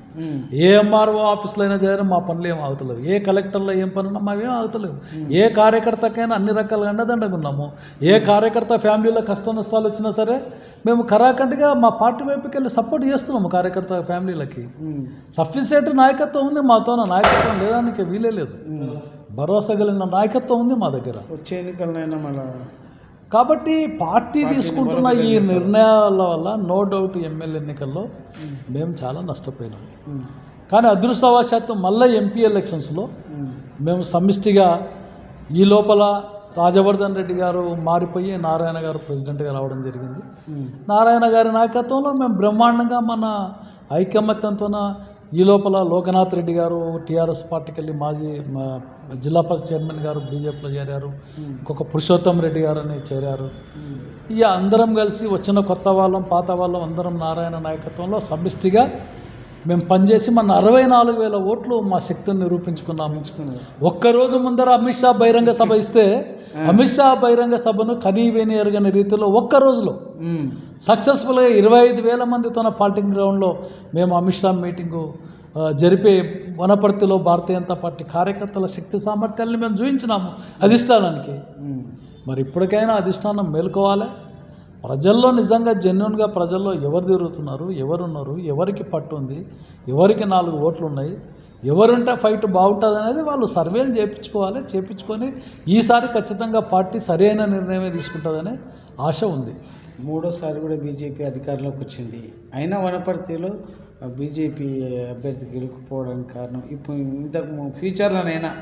ఏ ఎంఆర్ఓ ఆఫీస్లో అయినా చేయడం మా పనులు ఏం ఆగుతలేవు, ఏ కలెక్టర్లో ఏం పని ఉన్నా మావేం ఆగుతలేవు. ఏ కార్యకర్తకైనా అన్ని రకాలుగా అండదండగున్నాము. ఏ కార్యకర్త ఫ్యామిలీలో కష్ట నష్టాలు వచ్చినా సరే మేము కరాఖండిగా మా పార్టీ వైపుకి వెళ్ళి సపోర్ట్ చేస్తున్నాము కార్యకర్త ఫ్యామిలీలకి. సఫిషియెంట్ నాయకత్వం ఉంది మాతో, నాయకత్వం లేదానికి వీలే లేదు. భరోసా కలిగిన నాయకత్వం ఉంది మా దగ్గర. వచ్చే ఎన్నికలైనా మళ్ళీ కాబట్టి పార్టీ తీసుకుంటున్న ఈ నిర్ణయాల వల్ల నో డౌట్ ఎమ్మెల్యే ఎన్నికల్లో మేము చాలా నష్టపోయినాం. కానీ అదృష్టవశాత్తు మళ్ళీ ఎంపీ ఎలక్షన్స్లో మేము సమిష్టిగా ఈ లోపల రాజవర్ధన్ రెడ్డి గారు మారిపోయి నారాయణ గారు ప్రెసిడెంట్గా రావడం జరిగింది. నారాయణ గారి నాయకత్వంలో మేము బ్రహ్మాండంగా మన ఐకమత్యంతో ఈ లోపల లోకనాథ్ రెడ్డి గారు టీఆర్ఎస్ పార్టీకి వెళ్ళి మాజీ జిల్లా పరిషత్ చైర్మన్ గారు బీజేపీలో చేరారు. ఇంకొక పురుషోత్తం రెడ్డి గారు అని చేరారు. ఇక అందరం కలిసి వచ్చిన కొత్త వాళ్ళం పాత వాళ్ళం అందరం నారాయణ నాయకత్వంలో సమిష్టిగా మేము పనిచేసి మన 64,000 ఓట్లు మా శక్తిని నిరూపించుకున్నాము. ఒక్కరోజు ముందర అమిత్ షా బహిరంగ సభ ఇస్తే అమిత్ షా బహిరంగ సభను కనీవేని ఎరగని రీతిలో ఒక్క రోజులో సక్సెస్ఫుల్గా 25,000 మందితో పార్టింగ్ గ్రౌండ్లో మేము అమిత్ షా మీటింగు జరిపే వనపర్తిలో భారతీయ జనతా పార్టీ కార్యకర్తల శక్తి సామర్థ్యాలను మేము చూపించినాము అధిష్టానానికి. మరి ఇప్పటికైనా అధిష్టానం మేలుకోవాలి. ప్రజల్లో నిజంగా జెన్యున్గా ప్రజల్లో ఎవరు తిరుగుతున్నారు, ఎవరున్నారు, ఎవరికి పట్టు ఉంది, ఎవరికి 4 ఓట్లు ఉన్నాయి, ఎవరుంటే ఫైట్ బాగుంటుంది అనేది వాళ్ళు సర్వేలు చేయించుకొని ఈసారి ఖచ్చితంగా పార్టీ సరైన నిర్ణయమే తీసుకుంటుందనే ఆశ ఉంది. 3వ సారి కూడా బీజేపీ అధికారంలోకి వచ్చింది. అయినా వనపర్తిలో బీజేపీ అభ్యర్థి గెలుపుకోవడానికి కారణం ఇప్పుడు ఇంతకు ఫ్యూచర్లోనైనా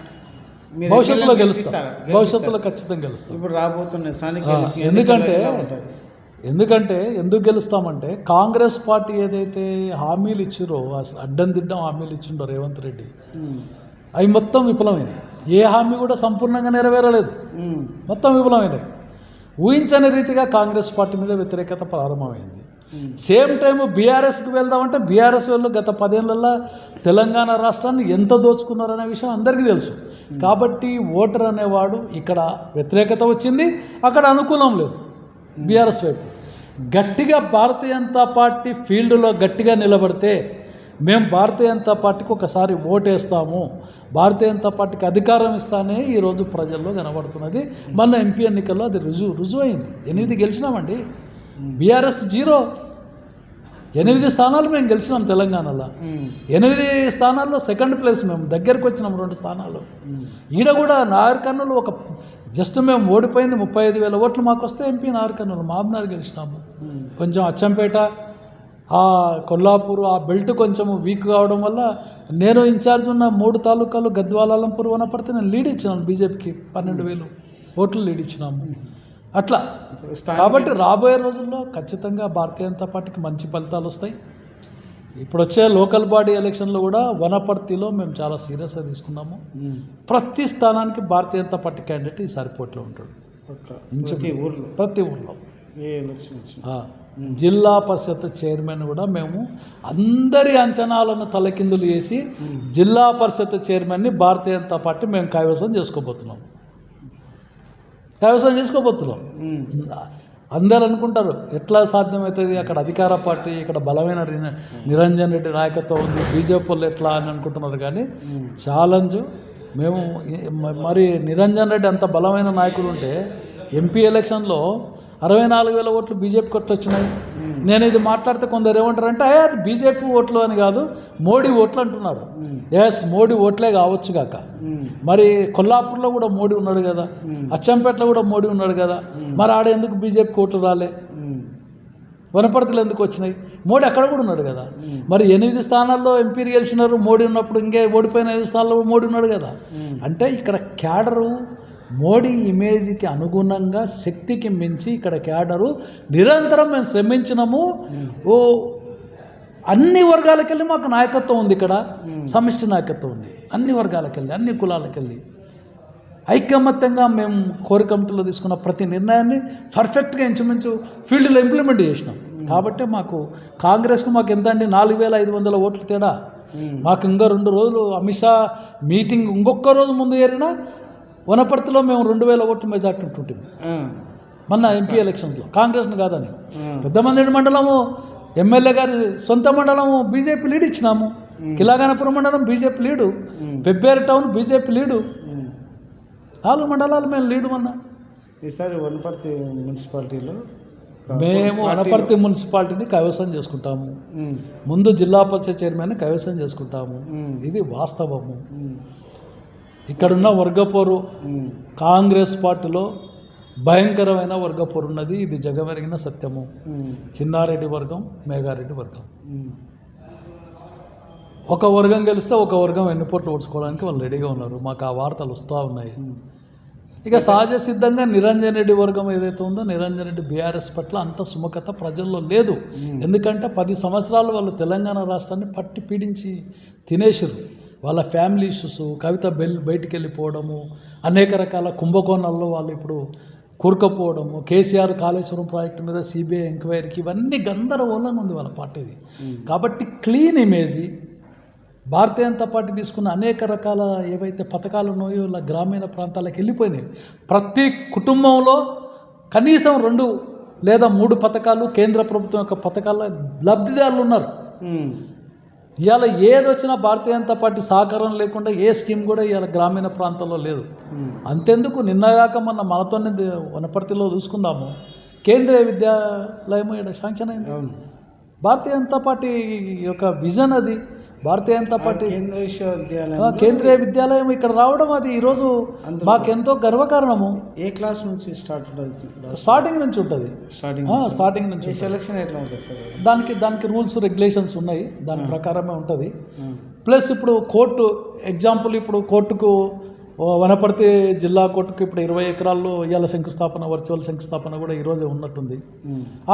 భవిష్యత్తులో గెలుస్తారు, భవిష్యత్తులో ఖచ్చితంగా గెలుస్తారు. ఇప్పుడు రాబోతున్న స్థానిక ఎందుకంటే ఎందుకు గెలుస్తామంటే కాంగ్రెస్ పార్టీ ఏదైతే హామీలు ఇచ్చిరో అడ్డం దిడ్డం హామీలు ఇచ్చిండో రేవంత్ రెడ్డి అవి మొత్తం విఫలమైనవి. ఏ హామీ కూడా సంపూర్ణంగా నెరవేరలేదు, మొత్తం విఫలమైనవి. ఊహించని రీతిగా కాంగ్రెస్ పార్టీ మీద వ్యతిరేకత ప్రారంభమైంది. సేమ్ టైం బీఆర్ఎస్కి వెళ్దామంటే బీఆర్ఎస్ వాళ్ళు గత 10 ఏళ్లలో తెలంగాణ రాష్ట్రాన్ని ఎంత దోచుకున్నారనే విషయం అందరికీ తెలుసు. కాబట్టి ఓటర్ అనేవాడు ఇక్కడ వ్యతిరేకత వచ్చింది, అక్కడ అనుకూలం లేదు. బీఆర్ఎస్ వైపు గట్టిగా భారతీయ జనతా పార్టీ ఫీల్డ్లో గట్టిగా నిలబడితే మేము భారతీయ జనతా పార్టీకి ఒకసారి ఓటేస్తాము, భారతీయ జనతా పార్టీకి అధికారం ఇస్తానే ఈరోజు ప్రజల్లో కనబడుతున్నది. మన ఎంపీ ఎన్నికల్లో అది రుజువు అయింది. 8 గెలిచినామండి, బీఆర్ఎస్ 0. 8 స్థానాలు మేము గెలిచినాం తెలంగాణలో. 8 స్థానాల్లో సెకండ్ ప్లేస్, మేము దగ్గరకు వచ్చినాం 2 స్థానాలు. ఈడ కూడా నాగర్ కర్నూలు ఒక జస్ట్ మేము ఓడిపోయింది 35,000 ఓట్లు మాకు వస్తే ఎంపీ నాగర్ కర్నూలు మాబ్నార్ గెలిచినాము. కొంచెం అచ్చంపేట ఆ కొల్లాపూర్ ఆ బెల్ట్ కొంచెం వీక్ కావడం వల్ల నేను ఇన్ఛార్జ్ ఉన్న 3 తాలూకాలు గద్వాల, అలంపూర్, వనపర్తి నేను లీడ్ ఇచ్చినాను. బీజేపీకి 12,000 ఓట్లు లీడ్ ఇచ్చినాము. అట్లా కాబట్టి రాబోయే రోజుల్లో ఖచ్చితంగా భారతీయ జనతా పార్టీకి మంచి ఫలితాలు వస్తాయి. ఇప్పుడు వచ్చే లోకల్ బాడీ ఎలక్షన్లో కూడా వనపర్తిలో మేము చాలా సీరియస్గా తీసుకున్నాము. ప్రతి స్థానానికి భారతీయ జనతా పార్టీ క్యాండిడేట్ ఈసారి పోటీలో ఉంటాడు, ప్రతి ఊర్లో. ఏ ఎలక్షన్ వచ్చింది? జిల్లా పరిషత్ చైర్మన్ కూడా మేము అందరి అంచనాలను తలకిందులు చేసి జిల్లా పరిషత్ చైర్మన్ని భారతీయ జనతా పార్టీ మేము కైవసం చేసుకోబోతున్నాం. అందరు అనుకుంటారు ఎట్లా సాధ్యమవుతుంది, అక్కడ అధికార పార్టీ, ఇక్కడ బలమైన నిరంజన్ రెడ్డి నాయకత్వం ఉంది, బీజేపీ వాళ్ళు ఎట్లా అని అనుకుంటున్నారు. కానీ ఛాలెంజ్ మేము మరి నిరంజన్ రెడ్డి అంత బలమైన నాయకుడు ఉంటే ఎంపీ ఎలక్షన్లో 64,000 ఓట్లు బీజేపీ కొట్టి వచ్చినాయి. నేను ఇది మాట్లాడితే కొందరు ఏమంటారంటే అది బీజేపీ ఓట్లు అని కాదు, మోడీ ఓట్లు అంటున్నారు. ఎస్, మోడీ ఓట్లే కావచ్చు కాక, మరి కొల్లాపూర్లో కూడా మోడీ ఉన్నాడు కదా, అచ్చంపేటలో కూడా మోడీ ఉన్నాడు కదా, మరి ఆడ ఎందుకు బీజేపీ ఓట్లు రాలే? వనపర్తిలో ఎందుకు వచ్చినాయి? మోడీ అక్కడ కూడా ఉన్నాడు కదా. మరి 8 స్థానాల్లో ఎంపీలు గెలిచినారు మోడీ ఉన్నప్పుడు, ఇంకే ఓడిపోయిన 5 స్థానాల్లో మోడీ ఉన్నాడు కదా. అంటే ఇక్కడ క్యాడరు మోడీ ఇమేజ్కి అనుగుణంగా శక్తికి మించి ఇక్కడ క్యాడరు నిరంతరం మేము శ్రమించినాము. అన్ని వర్గాలకెళ్ళి మాకు నాయకత్వం ఉంది, ఇక్కడ సమిష్టి నాయకత్వం ఉంది. అన్ని వర్గాలకెళ్ళి, అన్ని కులాలకెళ్ళి ఐకమత్యంగా మేము కోర్ కమిటీలో తీసుకున్న ప్రతి నిర్ణయాన్ని పర్ఫెక్ట్గా ఇంచుమించు ఫీల్డ్లో ఇంప్లిమెంట్ చేసినాం. కాబట్టి మాకు కాంగ్రెస్కు మాకు ఎంత అండి 4,500 ఓట్లు తేడా. మాకు ఇంకా 2 రోజులు అమిత్ షా మీటింగ్ ఇంకొక రోజు ముందు ఏరినా వనపర్తిలో మేము 2,000 ఓట్లు మెజార్టీ ఉంటుంటాం మొన్న ఎంపీ ఎలక్షన్స్లో, కాంగ్రెస్ని కాదని. పెద్దమంది మండలము ఎమ్మెల్యే గారి సొంత మండలము బీజేపీ లీడ్ ఇచ్చినాము, కిలాగనపురం మండలం BJP lead, Pebbair town BJP lead, 4 మండలాలు మేము లీడు. మొన్న ఈసారి వనపర్తి మున్సిపాలిటీలో మేము వనపర్తి మున్సిపాలిటీని కైవసం చేసుకుంటాము. ముందు జిల్లా పరిషత్ చైర్మన్ని కైవసం చేసుకుంటాము. ఇది వాస్తవము. ఇక్కడున్న వర్గపోరు కాంగ్రెస్ పార్టీలో భయంకరమైన వర్గపోరు ఉన్నది. ఇది జగమెరిగిన సత్యము. చిన్నారెడ్డి వర్గం, మేఘారెడ్డి వర్గం, ఒక వర్గం గెలిస్తే ఒక వర్గం వెన్నుపోట్లు ఓడ్చుకోవడానికి వాళ్ళు రెడీగా ఉన్నారు. మాకు ఆ వార్తలు వస్తూ ఉన్నాయి. ఇక సహజ సిద్ధంగా నిరంజన్ రెడ్డి వర్గం ఏదైతే ఉందో, నిరంజన్ రెడ్డి బీఆర్ఎస్ పట్ల అంత సుముఖత ప్రజల్లో లేదు. ఎందుకంటే 10 సంవత్సరాలు వాళ్ళు తెలంగాణ రాష్ట్రాన్ని పట్టి పీడించి తినేసారు. వాళ్ళ ఫ్యామిలీ ఇష్యూస్, కవిత బయటికి వెళ్ళిపోవడము, అనేక రకాల కుంభకోణాల్లో వాళ్ళు ఇప్పుడు కూరుకపోవడము, కేసీఆర్ కాళేశ్వరం ప్రాజెక్టు మీద సిబిఐ ఎంక్వైరీకి, ఇవన్నీ గందరగోళంగా ఉంది వాళ్ళ పార్టీది. కాబట్టి clean image Bharatiya Janata party తీసుకున్న అనేక రకాల ఏవైతే పథకాలు ఉన్నాయో ఇలా గ్రామీణ ప్రాంతాలకు వెళ్ళిపోయినాయి. ప్రతి కుటుంబంలో కనీసం 2 లేదా 3 పథకాలు కేంద్ర ప్రభుత్వం యొక్క పథకాల లబ్ధిదారులు ఉన్నారు. ఇవాళ ఏది వచ్చినా భారతీయ జనతా పార్టీ సహకారం లేకుండా ఏ స్కీమ్ కూడా ఇవాళ గ్రామీణ ప్రాంతాల్లో లేదు. అంతెందుకు నిన్నగాక మనతోనే వనపర్తిలో చూసుకుందాము, కేంద్రీయ విద్యాలయం ఇక్కడ శాంక్షన్ అయింది. భారతీయ జనతా పార్టీ యొక్క విజన్ అది. భారతీయ జనతా పార్టీ కేంద్రీయ విద్యాలయం ఇక్కడ రావడం అది ఈరోజు మాకెంతో గర్వకారణము. ఏ క్లాస్ నుంచి స్టార్టింగ్ నుంచి ఉంటుంది. స్టార్టింగ్ నుంచి. సెలక్షన్ ఎట్లా ఉంటుంది సార్? దానికి రూల్స్ రెగ్యులేషన్స్ ఉన్నాయి, దాని ప్రకారమే ఉంటుంది. ప్లస్ ఇప్పుడు కోర్టు ఎగ్జాంపుల్, ఇప్పుడు కోర్టుకు వనపర్తి జిల్లా కోర్టుకు ఇప్పుడు 20 ఎకరాల్లో ఇవాళ శంకుస్థాపన, వర్చువల్ శంకుస్థాపన కూడా ఈరోజే ఉన్నట్టుంది.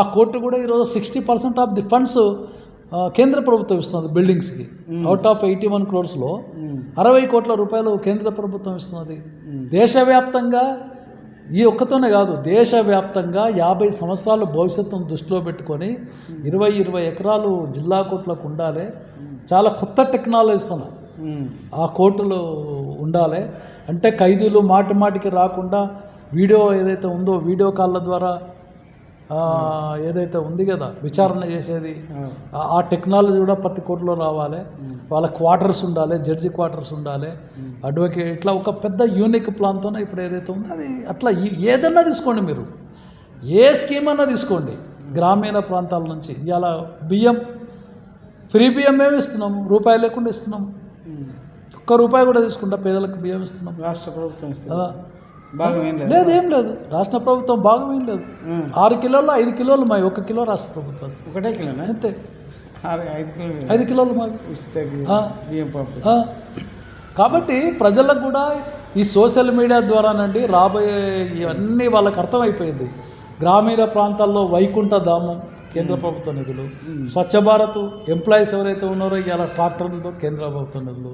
ఆ కోర్టు కూడా ఈరోజు 60% ఆఫ్ ది ఫండ్స్ కేంద్ర ప్రభుత్వం ఇస్తున్నది బిల్డింగ్స్కి. అవుట్ ఆఫ్ 81 crores-లో 60 కోట్ల రూపాయలు కేంద్ర ప్రభుత్వం ఇస్తున్నది. దేశవ్యాప్తంగా ఈ ఒక్కతోనే కాదు, దేశవ్యాప్తంగా 50 సంవత్సరాల భవిష్యత్తును దృష్టిలో పెట్టుకొని 20 ఎకరాలు జిల్లా కోర్టులకు ఉండాలి. చాలా కొత్త టెక్నాలజీతో ఆ కోర్టులు ఉండాలి. అంటే ఖైదీలు మాటికి రాకుండా వీడియో ఏదైతే ఉందో, వీడియో కాళ్ళ ద్వారా ఏదైతే ఉంది కదా విచారణ చేసేది, ఆ టెక్నాలజీ కూడా ప్రతి కోర్టులో రావాలి. వాళ్ళ క్వార్టర్స్ ఉండాలి, జడ్జి క్వార్టర్స్ ఉండాలి, అడ్వకేట్, ఇట్లా ఒక పెద్ద యూనిక్ ప్లాన్తోనే ఇప్పుడు ఏదైతే ఉందో అది అట్లా ఏదన్నా తీసుకోండి, మీరు ఏ స్కీమ్ అన్నా తీసుకోండి. గ్రామీణ ప్రాంతాల నుంచి ఇవాళ బియ్యం, ఫ్రీ బియ్యం మేము ఇస్తున్నాము, రూపాయి లేకుండా ఇస్తున్నాము. ₹1 కూడా తీసుకుంటా పేదలకు బియ్యం ఇస్తున్నాం. రాష్ట్ర ప్రభుత్వం లేదు, ఏం లేదు. రాష్ట్ర ప్రభుత్వం భాగం ఏం లేదు. 6 కిలోలు 5 కిలోలు మావి, 1 కిలో రాష్ట్ర ప్రభుత్వం. ఒకటే కిలో అంతే. 5 కిలోలు మావి. ఇస్తే కాబట్టి ప్రజలకు కూడా ఈ సోషల్ మీడియా ద్వారానండి రాబోయే ఇవన్నీ వాళ్ళకి అర్థమైపోయింది. గ్రామీణ ప్రాంతాల్లో వైకుంఠ ధామం కేంద్ర ప్రభుత్వ నిధులు. స్వచ్ఛ భారత్ ఎంప్లాయీస్ ఎవరైతే ఉన్నారో ఇవాళ ట్రాక్టర్ ఉందో కేంద్ర ప్రభుత్వ నిధులు.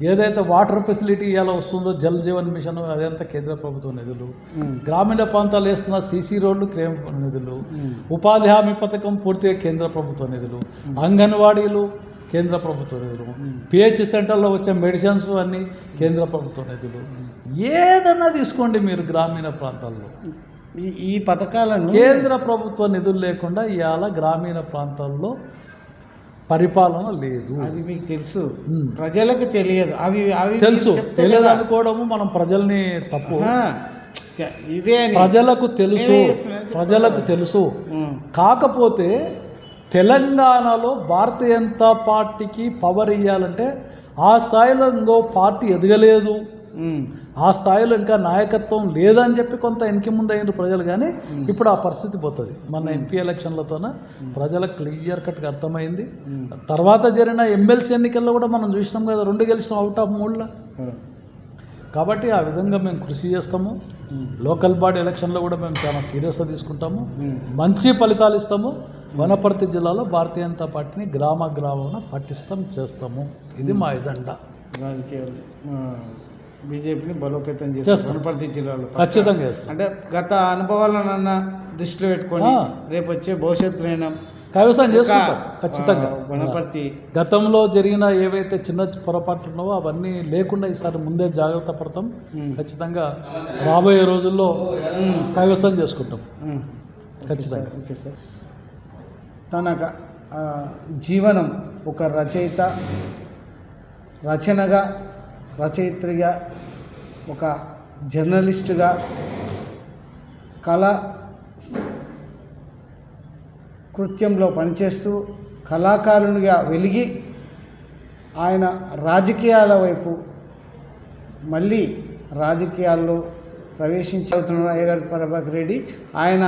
ఏదైతే వాటర్ ఫెసిలిటీ ఇవాళ వస్తుందో జల్ జీవన్ మిషన్ అదంతా కేంద్ర ప్రభుత్వ నిధులు. గ్రామీణ ప్రాంతాలు వేస్తున్న సీసీ రోడ్లు కేంద్ర నిధులు. ఉపాధి హామీ పథకం పూర్తిగా కేంద్ర ప్రభుత్వ నిధులు. అంగన్వాడీలు కేంద్ర ప్రభుత్వ నిధులు. పిహెచ్ సెంటర్లో వచ్చే మెడిసిన్స్ అన్నీ కేంద్ర ప్రభుత్వ నిధులు. ఏదన్నా తీసుకోండి మీరు గ్రామీణ ప్రాంతాల్లో ఈ పథకాలను కేంద్ర ప్రభుత్వ నిధులు లేకుండా ఇవాళ గ్రామీణ ప్రాంతాల్లో పరిపాలన లేదు. అది మీకు తెలుసు, ప్రజలకు తెలియదు. అవి అవి తెలుసు, తెలియదు అనుకోవడము మనం ప్రజల్ని తప్పు. ఇవే ప్రజలకు తెలుసు, ప్రజలకు తెలుసు. కాకపోతే తెలంగాణలో భారతీయ జనతా పార్టీకి పవర్ ఇవ్వాలంటే ఆ స్థాయిలో ఇంకో పార్టీ ఎదగలేదు, ఆ స్థాయిలో ఇంకా నాయకత్వం లేదని చెప్పి కొంత వెనక్కి ముందు అయిన ప్రజలు. కానీ ఇప్పుడు ఆ పరిస్థితి పోతుంది. మన ఎంపీ ఎలక్షన్లతోన ప్రజలకు క్లియర్ కట్గా అర్థమైంది. తర్వాత జరిగిన ఎమ్మెల్సీ ఎన్నికల్లో కూడా మనం చూసినాం కదా, 2 గెలిచినాం అవుట్ ఆఫ్ 3లో. కాబట్టి ఆ విధంగా మేము కృషి చేస్తాము. లోకల్ బాడీ ఎలక్షన్లో కూడా మేము చాలా సీరియస్గా తీసుకుంటాము, మంచి ఫలితాలు ఇస్తాము. వనపర్తి జిల్లాలో భారతీయ జనతా పార్టీని గ్రామాన పటిష్టం చేస్తాము. ఇది మా ఎజెండా. రాజకీయాలు బీజేపీని బలోపేతం చేస్తాం వనపర్తి జిల్లాలో ఖచ్చితంగా చేస్తాం. అంటే గత అనుభవాలనన్న దృష్టిలో పెట్టుకొని రేపు వచ్చే భవిష్యత్తులో కైవసం చేసుకుంటాం ఖచ్చితంగా. వనపర్తి గతంలో జరిగిన ఏవైతే చిన్న పొరపాట్లు ఉన్నావో అవన్నీ లేకుండా ఈసారి ముందే జాగ్రత్త పడతాం. ఖచ్చితంగా రాబోయే రోజుల్లో కైవసం చేసుకుంటాం ఖచ్చితంగా. Okay sir. తన జీవనం ఒక రచయిత, రచనగా, రచయిత్రిగా, ఒక జర్నలిస్టుగా, కళా కృత్యంలో పనిచేస్తూ కళాకారునిగా వెలిగి ఆయన రాజకీయాల వైపు మళ్ళీ రాజకీయాల్లో ప్రవేశించవుతున్న అయ్యగారి ప్రభాకర్ రెడ్డి. ఆయన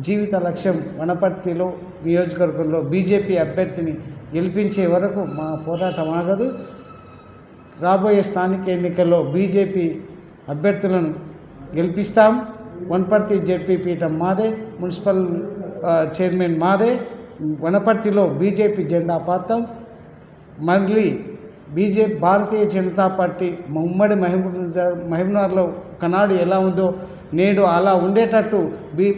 జీవిత లక్ష్యం వనపర్తిలో నియోజకవర్గంలో బీజేపీ అభ్యర్థిని గెలిపించే వరకు మా పోరాటం ఆగదు. రాబోయే స్థానిక ఎన్నికల్లో బీజేపీ అభ్యర్థులను గెలిపిస్తాం. వనపర్తి జెడ్పీ పీఠం మాదే, మున్సిపల్ చైర్మన్ మాదే. వనపర్తిలో బీజేపీ జెండా పాతాం. మళ్ళీ భారతీయ జనతా పార్టీ ఉమ్మడి మహబూబ్నగర్లో ఒకనాడు ఎలా ఉందో నేడు అలా ఉండేటట్టు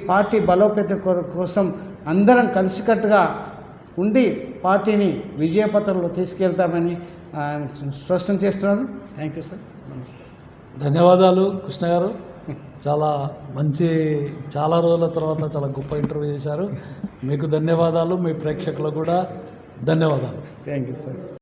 పార్టీ బలోపేత కోసం అందరం కలిసికట్టుగా ఉండి పార్టీని విజయపథంలో తీసుకెళ్తామని స్పష్టం చేస్తున్నాను. Thank you sir. నమస్తే. ధన్యవాదాలు కృష్ణ గారు. చాలా రోజుల తర్వాత చాలా గొప్ప ఇంటర్వ్యూ చేశారు. మీకు ధన్యవాదాలు. మీ ప్రేక్షకులకు కూడా ధన్యవాదాలు. Thank you sir.